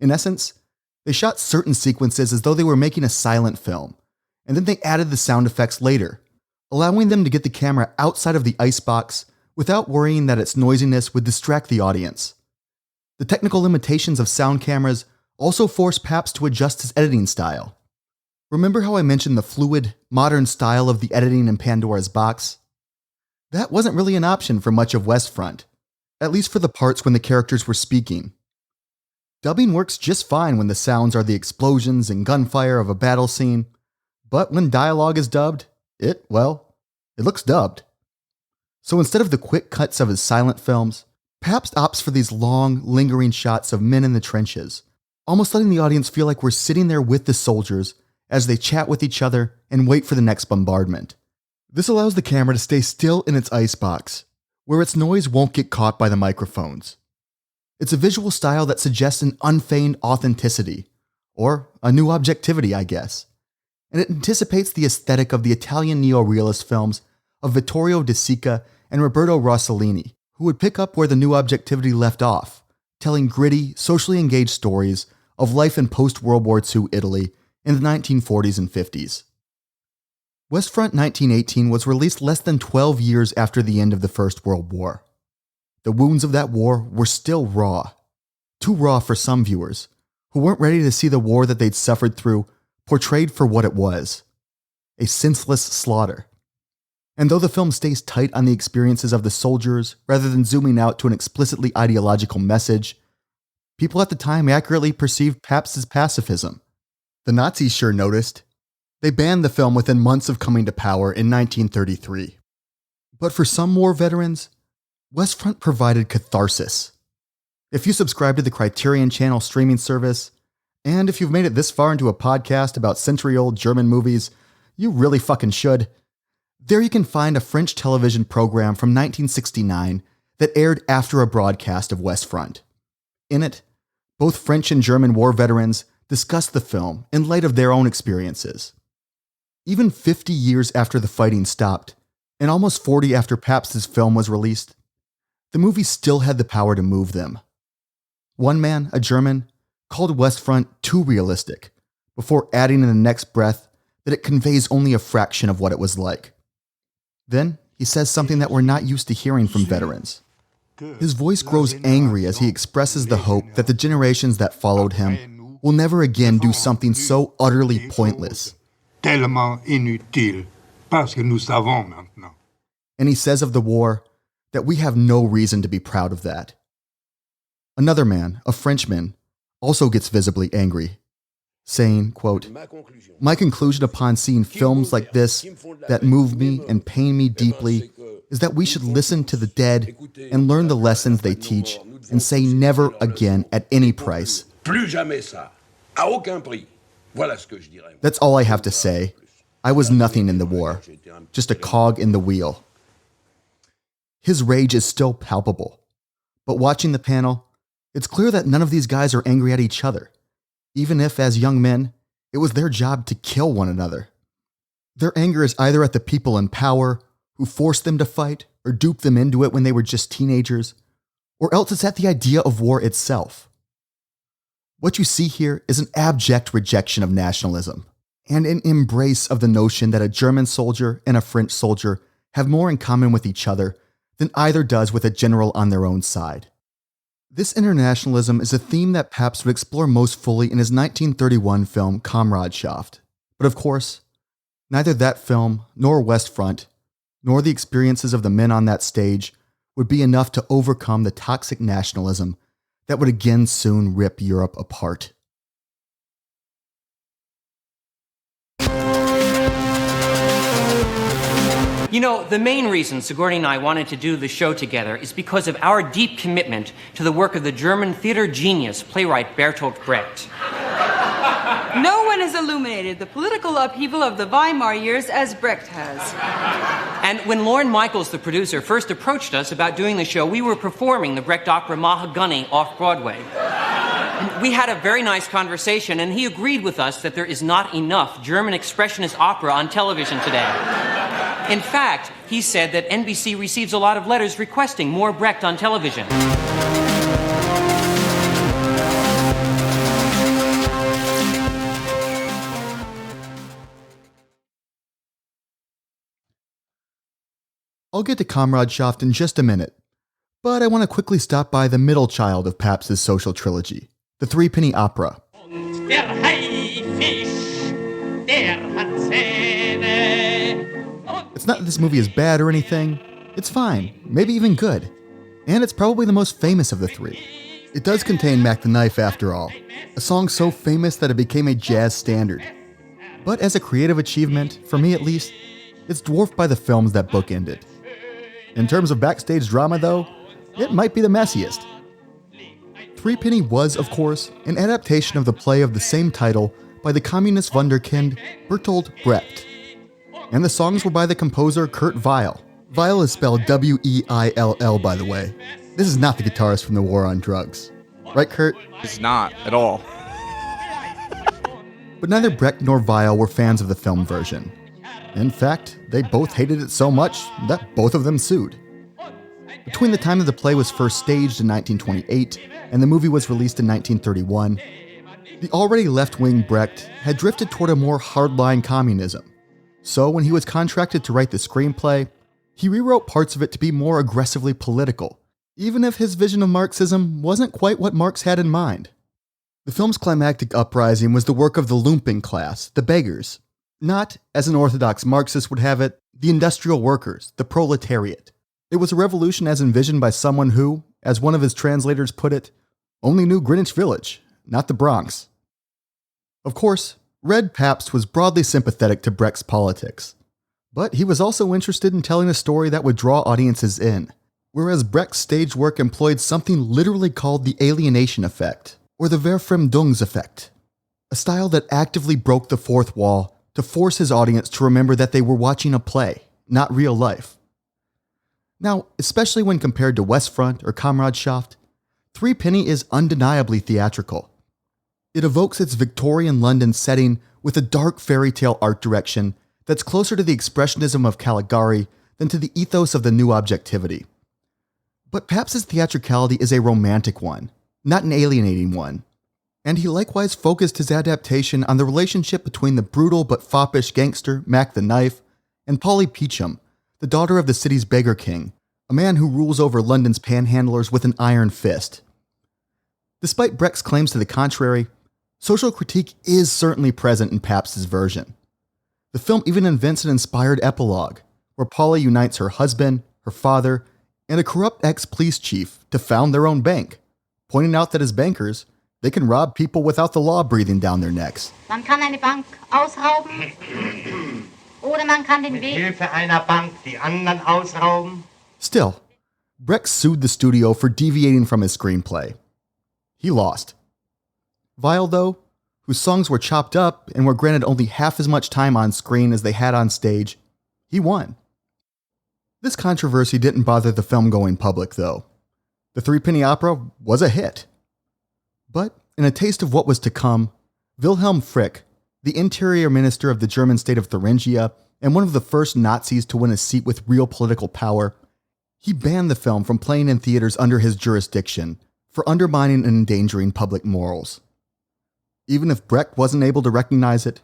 In essence, they shot certain sequences as though they were making a silent film, and then they added the sound effects later, allowing them to get the camera outside of the icebox without worrying that its noisiness would distract the audience. The technical limitations of sound cameras also forced Pabst to adjust his editing style. Remember how I mentioned the fluid, modern style of the editing in Pandora's Box? That wasn't really an option for much of West Front, at least for the parts when the characters were speaking. Dubbing works just fine when the sounds are the explosions and gunfire of a battle scene, but when dialogue is dubbed, it looks dubbed. So instead of the quick cuts of his silent films, Pabst opts for these long, lingering shots of men in the trenches, almost letting the audience feel like we're sitting there with the soldiers as they chat with each other and wait for the next bombardment. This allows the camera to stay still in its icebox, where its noise won't get caught by the microphones. It's a visual style that suggests an unfeigned authenticity, or a new objectivity, I guess. And it anticipates the aesthetic of the Italian neorealist films of Vittorio De Sica and Roberto Rossellini, who would pick up where the new objectivity left off, telling gritty, socially engaged stories of life in post-World War II Italy in the 1940s and 50s. West Front 1918 was released less than 12 years after the end of the First World War. The wounds of that war were still raw. Too raw for some viewers, who weren't ready to see the war that they'd suffered through portrayed for what it was: a senseless slaughter. And though the film stays tight on the experiences of the soldiers rather than zooming out to an explicitly ideological message, people at the time accurately perceived Pabst as pacifism. The Nazis sure noticed. They banned the film within months of coming to power in 1933. But for some war veterans, West Front provided catharsis. If you subscribe to the Criterion Channel streaming service, and if you've made it this far into a podcast about century-old German movies, you really fucking should. There you can find a French television program from 1969 that aired after a broadcast of West Front. In it, both French and German war veterans discussed the film in light of their own experiences. Even 50 years after the fighting stopped, and almost 40 after Pabst's film was released, the movie still had the power to move them. One man, a German, called West Front too realistic, before adding in the next breath that it conveys only a fraction of what it was like. Then he says something that we're not used to hearing from veterans. His voice grows angry as he expresses the hope that the generations that followed him will never again do something so utterly pointless. Tellement inutile, parce que nous savons maintenant. And he says of the war that we have no reason to be proud of that. Another man, a Frenchman, also gets visibly angry, saying, quote, "My conclusion upon seeing films like this that move me and pain me deeply is that we should listen to the dead and learn the lessons they teach and say never again at any price." Plus jamais ça, à aucun prix. Voilà ce que je dirais. That's all I have to say. I was nothing in the war, just a cog in the wheel. His rage is still palpable, but watching the panel, it's clear that none of these guys are angry at each other, even if, as young men, it was their job to kill one another. Their anger is either at the people in power who forced them to fight or duped them into it when they were just teenagers, or else it's at the idea of war itself. What you see here is an abject rejection of nationalism, and an embrace of the notion that a German soldier and a French soldier have more in common with each other than either does with a general on their own side. This internationalism is a theme that Pabst would explore most fully in his 1931 film Kameradschaft. But of course, neither that film, nor West Front, nor the experiences of the men on that stage would be enough to overcome the toxic nationalism that would again soon rip Europe apart. You know, the main reason Sigourney and I wanted to do the show together is because of our deep commitment to the work of the German theater genius, playwright Bertolt Brecht. No one has illuminated the political upheaval of the Weimar years as Brecht has. And when Lorne Michaels, the producer, first approached us about doing the show, we were performing the Brecht opera Mahagoni off-Broadway. We had a very nice conversation, and he agreed with us that there is not enough German expressionist opera on television today. In fact, he said that NBC receives a lot of letters requesting more Brecht on television. I'll get to Kameradschaft in just a minute, but I want to quickly stop by the middle child of Pabst's social trilogy, the Threepenny Opera. Der Haifisch, der hat Zähne. It's not that this movie is bad or anything. It's fine, maybe even good. And it's probably the most famous of the three. It does contain Mac the Knife after all, a song so famous that it became a jazz standard. But as a creative achievement, for me at least, it's dwarfed by the films that bookended. In terms of backstage drama though, it might be the messiest. Threepenny was, of course, an adaptation of the play of the same title by the communist wunderkind Bertolt Brecht. And the songs were by the composer Kurt Weill. Weill is spelled W-E-I-L-L, by the way. This is not the guitarist from the War on Drugs. Right, Kurt? It's not, at all. But neither Brecht nor Weill were fans of the film version. In fact, they both hated it so much that both of them sued. Between the time that the play was first staged in 1928 and the movie was released in 1931, the already left-wing Brecht had drifted toward a more hardline communism. So when he was contracted to write the screenplay, he rewrote parts of it to be more aggressively political, even if his vision of Marxism wasn't quite what Marx had in mind. The film's climactic uprising was the work of the lumpen class, the beggars, not, as an orthodox Marxist would have it, the industrial workers, the proletariat. It was a revolution as envisioned by someone who, as one of his translators put it, only knew Greenwich Village, not the Bronx. Of course, Red Pabst was broadly sympathetic to Brecht's politics, but he was also interested in telling a story that would draw audiences in, whereas Brecht's stage work employed something literally called the alienation effect, or the Verfremdungseffekt, a style that actively broke the fourth wall to force his audience to remember that they were watching a play, not real life. Now, especially when compared to Westfront or Kameradschaft, Threepenny is undeniably theatrical. It evokes its Victorian London setting with a dark fairy tale art direction that's closer to the expressionism of Caligari than to the ethos of the New Objectivity. But Pabst's theatricality is a romantic one, not an alienating one, and he likewise focused his adaptation on the relationship between the brutal but foppish gangster Mac the Knife and Polly Peachum, the daughter of the city's beggar king, a man who rules over London's panhandlers with an iron fist. Despite Brecht's claims to the contrary, social critique is certainly present in Pabst's version. The film even invents an inspired epilogue, where Polly unites her husband, her father, and a corrupt ex-police chief to found their own bank, pointing out that as bankers, they can rob people without the law breathing down their necks. Man kann eine Bank ausrauben, oder man kann den Weg. Mit Hilfe einer Bank die anderen ausrauben. Still, Brecht sued the studio for deviating from his screenplay. He lost. Weill, though, whose songs were chopped up and were granted only half as much time on screen as they had on stage, he won. This controversy didn't bother the film going public, though. The Threepenny Opera was a hit. But, in a taste of what was to come, Wilhelm Frick, the interior minister of the German state of Thuringia and one of the first Nazis to win a seat with real political power, he banned the film from playing in theaters under his jurisdiction for undermining and endangering public morals. Even if Brecht wasn't able to recognize it,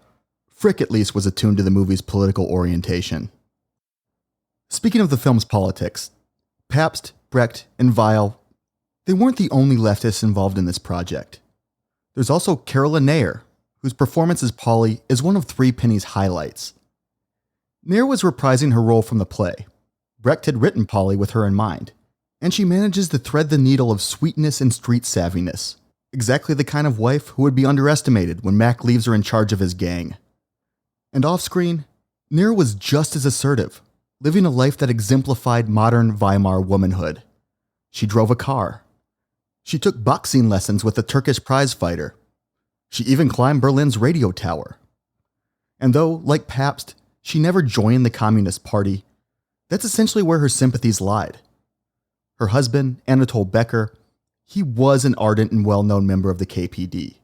Frick at least was attuned to the movie's political orientation. Speaking of the film's politics, Pabst, Brecht, and Weill, they weren't the only leftists involved in this project. There's also Carola Nair, whose performance as Polly is one of Threepenny's highlights. Nair was reprising her role from the play. Brecht had written Polly with her in mind, and she manages to thread the needle of sweetness and street savviness, exactly the kind of wife who would be underestimated when Mac leaves her in charge of his gang. And off-screen, Nair was just as assertive, living a life that exemplified modern Weimar womanhood. She drove a car. She took boxing lessons with a Turkish prizefighter. She even climbed Berlin's radio tower. And though, like Pabst, she never joined the Communist Party, that's essentially where her sympathies lied. Her husband, Anatole Becker, he was an ardent and well-known member of the KPD.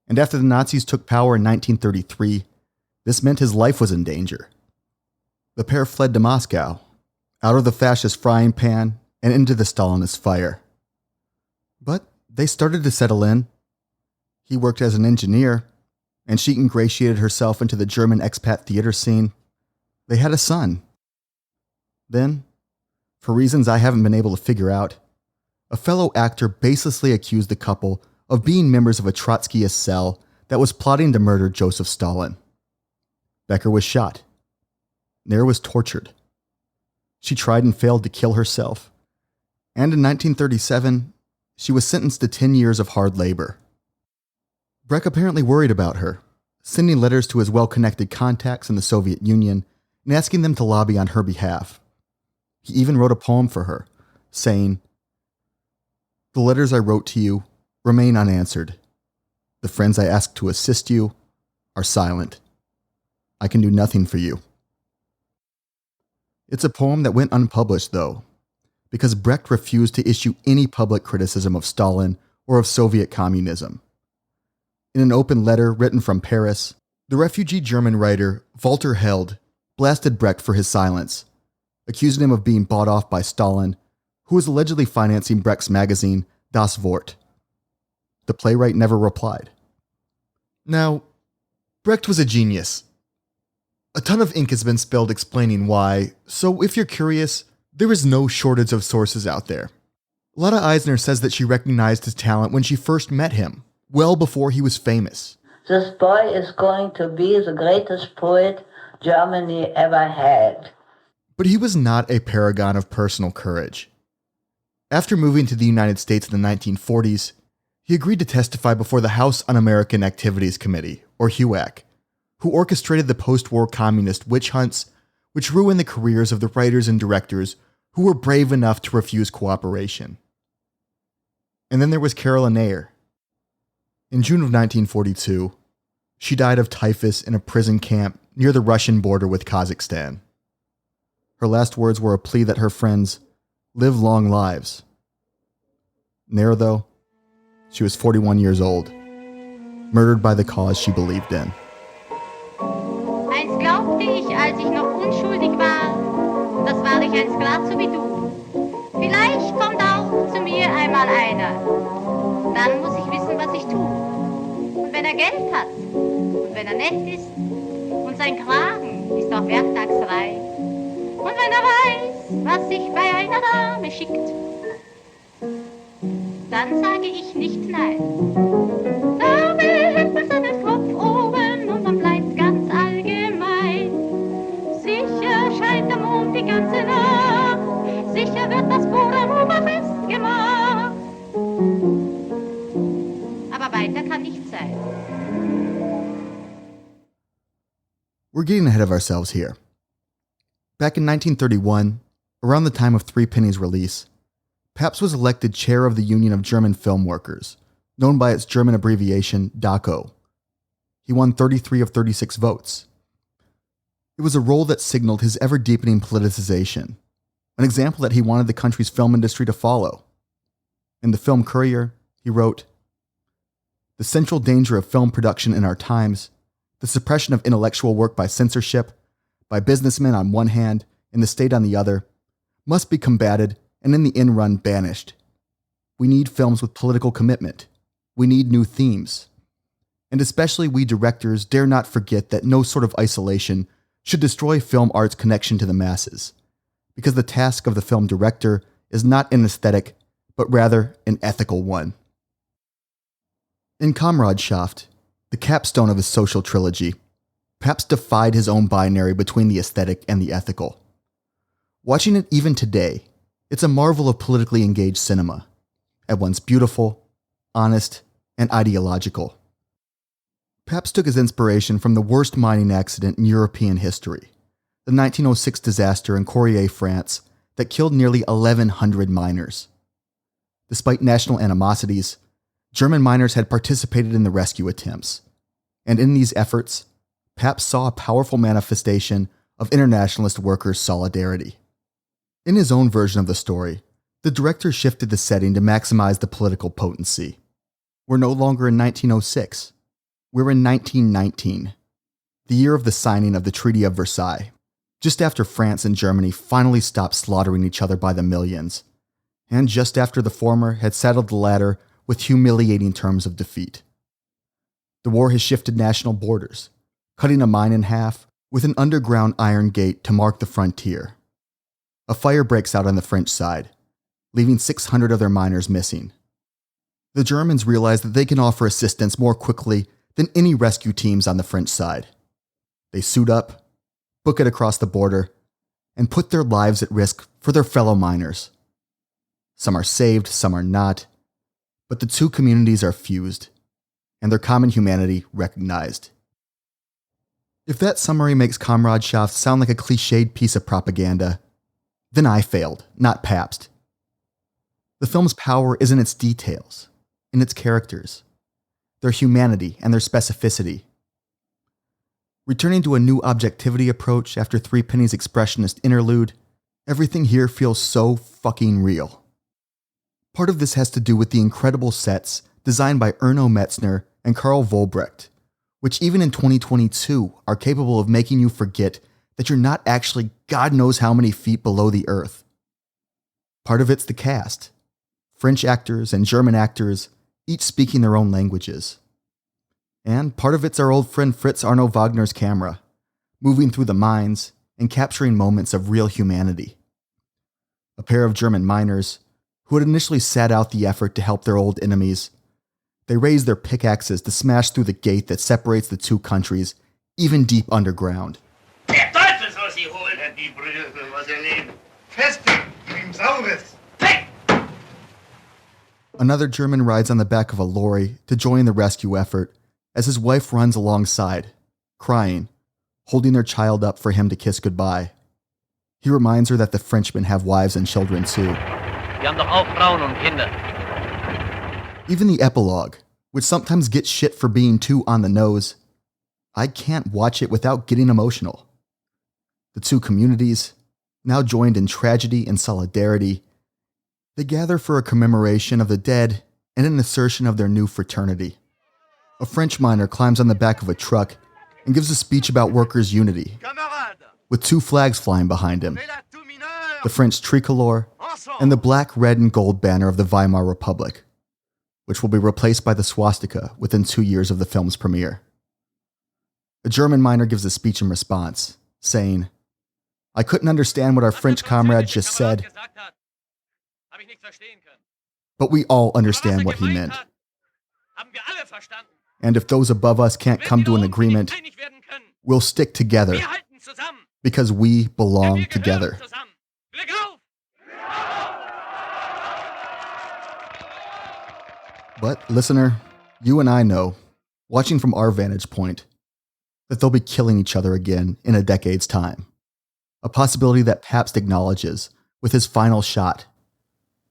And after the Nazis took power in 1933, this meant his life was in danger. The pair fled to Moscow, out of the fascist frying pan and into the Stalinist fire. But they started to settle in. He worked as an engineer, and she ingratiated herself into the German expat theater scene. They had a son. Then, for reasons I haven't been able to figure out, a fellow actor baselessly accused the couple of being members of a Trotskyist cell that was plotting to murder Joseph Stalin. Becker was shot. Nair was tortured. She tried and failed to kill herself. And in 1937, she was sentenced to 10 years of hard labor. Brecht apparently worried about her, sending letters to his well-connected contacts in the Soviet Union and asking them to lobby on her behalf. He even wrote a poem for her, saying, "The letters I wrote to you remain unanswered. The friends I asked to assist you are silent. I can do nothing for you." It's a poem that went unpublished, though, because Brecht refused to issue any public criticism of Stalin or of Soviet communism. In an open letter written from Paris, the refugee German writer Walter Held blasted Brecht for his silence, accusing him of being bought off by Stalin, who was allegedly financing Brecht's magazine, Das Wort. The playwright never replied. Now, Brecht was a genius. A ton of ink has been spilled explaining why, so if you're curious, there is no shortage of sources out there. Lotta Eisner says that she recognized his talent when she first met him, well before he was famous. This boy is going to be the greatest poet Germany ever had. But he was not a paragon of personal courage. After moving to the United States in the 1940s, he agreed to testify before the House Un-American Activities Committee, or HUAC, who orchestrated the post-war communist witch hunts which ruined the careers of the writers and directors who were brave enough to refuse cooperation. And then there was Caroline Ayer. In June of 1942, she died of typhus in a prison camp near the Russian border with Kazakhstan. Her last words were a plea that her friends live long lives. Nair, though, she was 41 years old, murdered by the cause she believed in. Einst glaubte ich, als ich noch unschuldig war, das war ich ein Sklave so wie du. Vielleicht kommt auch zu mir einmal einer. Dann muss ich wissen, was ich tue. Und wenn Geld hat, und wenn nett ist, und sein Kragen ist auch werktagsreich, und wenn weiß, was sich bei einer Dame schickt, dann sage ich nicht nein. Da behält man seinen Kopf oben und man bleibt ganz allgemein. Sicher scheint der Mond die ganze Nacht, sicher wird das Boot am Ufer festgemacht. Aber weiter kann nicht sein. We're getting ahead of ourselves here. Back in 1931, around the time of Threepenny's release, Pabst was elected chair of the Union of German Film Workers, known by its German abbreviation DACO. He won 33 of 36 votes. It was a role that signaled his ever-deepening politicization, an example that he wanted the country's film industry to follow. In the Film Courier, he wrote, "The central danger of film production in our times, the suppression of intellectual work by censorship, by businessmen on one hand and the state on the other, must be combated and in the end run banished. We need films with political commitment. We need new themes. And especially we directors dare not forget that no sort of isolation should destroy film art's connection to the masses, because the task of the film director is not an aesthetic, but rather an ethical one." In Kameradschaft, the capstone of his social trilogy, Pabst defied his own binary between the aesthetic and the ethical. Watching it even today, it's a marvel of politically engaged cinema, at once beautiful, honest, and ideological. Pabst took his inspiration from the worst mining accident in European history, the 1906 disaster in Courrières, France, that killed nearly 1,100 miners. Despite national animosities, German miners had participated in the rescue attempts, and in these efforts, Pabst saw a powerful manifestation of internationalist workers' solidarity. In his own version of the story, the director shifted the setting to maximize the political potency. We're no longer in 1906. We're in 1919, the year of the signing of the Treaty of Versailles, just after France and Germany finally stopped slaughtering each other by the millions, and just after the former had saddled the latter with humiliating terms of defeat. The war has shifted national borders, cutting a mine in half with an underground iron gate to mark the frontier. A fire breaks out on the French side, leaving 600 of their miners missing. The Germans realize that they can offer assistance more quickly than any rescue teams on the French side. They suit up, book it across the border, and put their lives at risk for their fellow miners. Some are saved, some are not, but the two communities are fused, and their common humanity recognized. If that summary makes Kameradschaft sound like a cliched piece of propaganda, then I failed, not Pabst. The film's power is in its details, in its characters, their humanity and their specificity. Returning to a new objectivity approach after Threepenny's expressionist interlude, everything here feels so fucking real. Part of this has to do with the incredible sets designed by Erno Metzner and Karl Vollbrecht, which even in 2022 are capable of making you forget that you're not actually God knows how many feet below the earth. Part of it's the cast. French actors and German actors, each speaking their own languages. And part of it's our old friend Fritz Arno Wagner's camera, moving through the minds and capturing moments of real humanity. A pair of German miners, who had initially sat out the effort to help their old enemies, they raised their pickaxes to smash through the gate that separates the two countries, even deep underground. Another German rides on the back of a lorry to join the rescue effort as his wife runs alongside, crying, holding their child up for him to kiss goodbye. He reminds her that the Frenchmen have wives and children too. Even the epilogue, which sometimes gets shit for being too on the nose, I can't watch it without getting emotional. The two communities, now joined in tragedy and solidarity, they gather for a commemoration of the dead and an assertion of their new fraternity. A French miner climbs on the back of a truck and gives a speech about workers' unity, with two flags flying behind him, the French tricolor and the black, red, and gold banner of the Weimar Republic, which will be replaced by the swastika within 2 years of the film's premiere. A German miner gives a speech in response, saying, "I couldn't understand what our French comrade just said, but we all understand what he meant. And if those above us can't come to an agreement, we'll stick together because we belong together." But, listener, you and I know, watching from our vantage point, that they'll be killing each other again in a decade's time. A possibility that Pabst acknowledges with his final shot.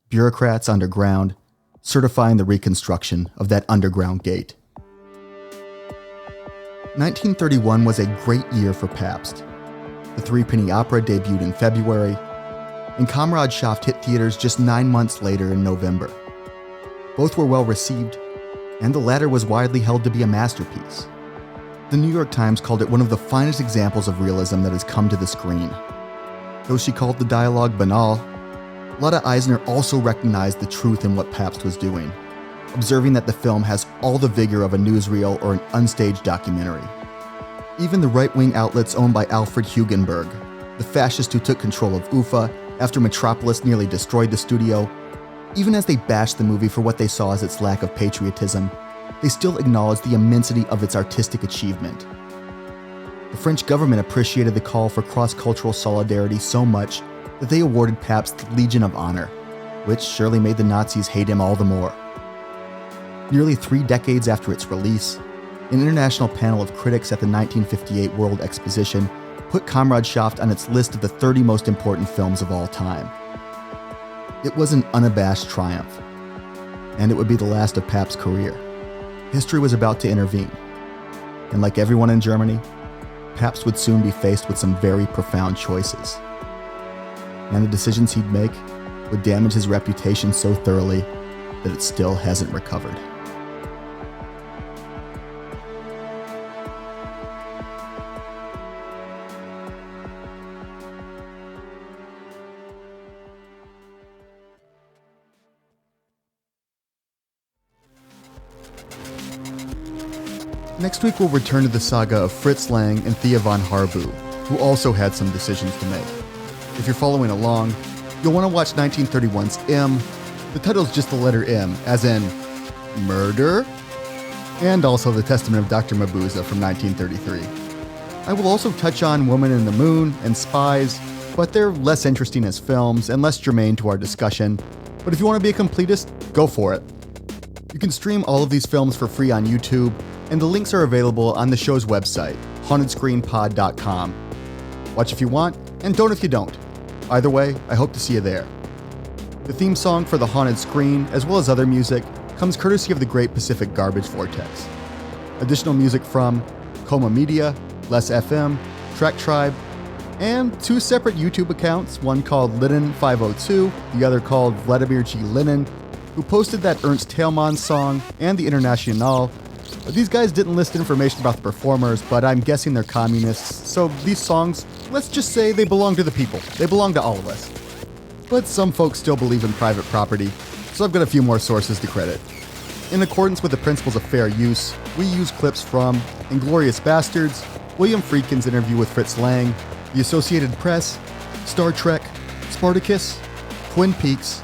Bureaucrats underground, certifying the reconstruction of that underground gate. 1931 was a great year for Pabst. The Threepenny Opera debuted in February, and Kameradschaft hit theaters just 9 months later in November. Both were well received, and the latter was widely held to be a masterpiece. The New York Times called it one of the finest examples of realism that has come to the screen. Though she called the dialogue banal, Lotte Eisner also recognized the truth in what Pabst was doing, observing that the film has all the vigor of a newsreel or an unstaged documentary. Even the right-wing outlets owned by Alfred Hugenberg, the fascist who took control of UFA after Metropolis nearly destroyed the studio, even as they bashed the movie for what they saw as its lack of patriotism, they still acknowledged the immensity of its artistic achievement. The French government appreciated the call for cross-cultural solidarity so much that they awarded Pabst the Legion of Honor, which surely made the Nazis hate him all the more. Nearly 3 decades after its release, an international panel of critics at the 1958 World Exposition put Kameradschaft on its list of the 30 most important films of all time. It was an unabashed triumph, and it would be the last of Pabst's career. History was about to intervene, and like everyone in Germany, Pabst would soon be faced with some very profound choices. And the decisions he'd make would damage his reputation so thoroughly that it still hasn't recovered. Next week we'll return to the saga of Fritz Lang and Thea von Harbu, who also had some decisions to make. If you're following along, you'll want to watch 1931's M. The title's just the letter M, as in murder, and also The Testament of Dr. Mabuse from 1933. I will also touch on Woman in the Moon and Spies, but they're less interesting as films and less germane to our discussion. But if you want to be a completist, go for it. You can stream all of these films for free on YouTube, and the links are available on the show's website, hauntedscreenpod.com. Watch if you want, and don't if you don't. Either way, I hope to see you there. The theme song for The Haunted Screen, as well as other music, comes courtesy of the Great Pacific Garbage Vortex. Additional music from Coma Media, Less FM, Track Tribe, and 2 separate YouTube accounts, one called Linen502, the other called Vladimir G. Linen, who posted that Ernst Thälmann song and the Internationale. These guys didn't list information about the performers, but I'm guessing they're communists, so these songs, let's just say they belong to the people. They belong to all of us. but some folks still believe in private property, so I've got a few more sources to credit. In accordance with the principles of fair use, we use clips from Inglourious Bastards, William Friedkin's interview with Fritz Lang, The Associated Press, Star Trek, Spartacus, Twin Peaks,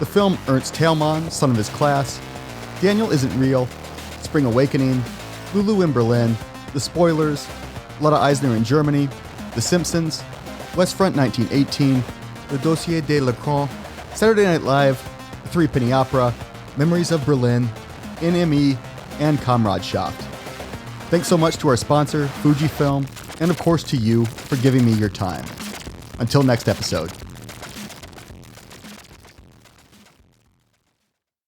the film Ernst Thälmann, Son of His Class, Daniel Isn't Real, Spring Awakening, Lulu in Berlin, The Spoilers, Lotta Eisner in Germany, The Simpsons, West Front 1918, Le Dossier de l'Écran, Saturday Night Live, The Threepenny Opera, Memories of Berlin, NME, and Kameradschaft. Thanks so much to our sponsor, Fujifilm, and of course to you for giving me your time. Until next episode.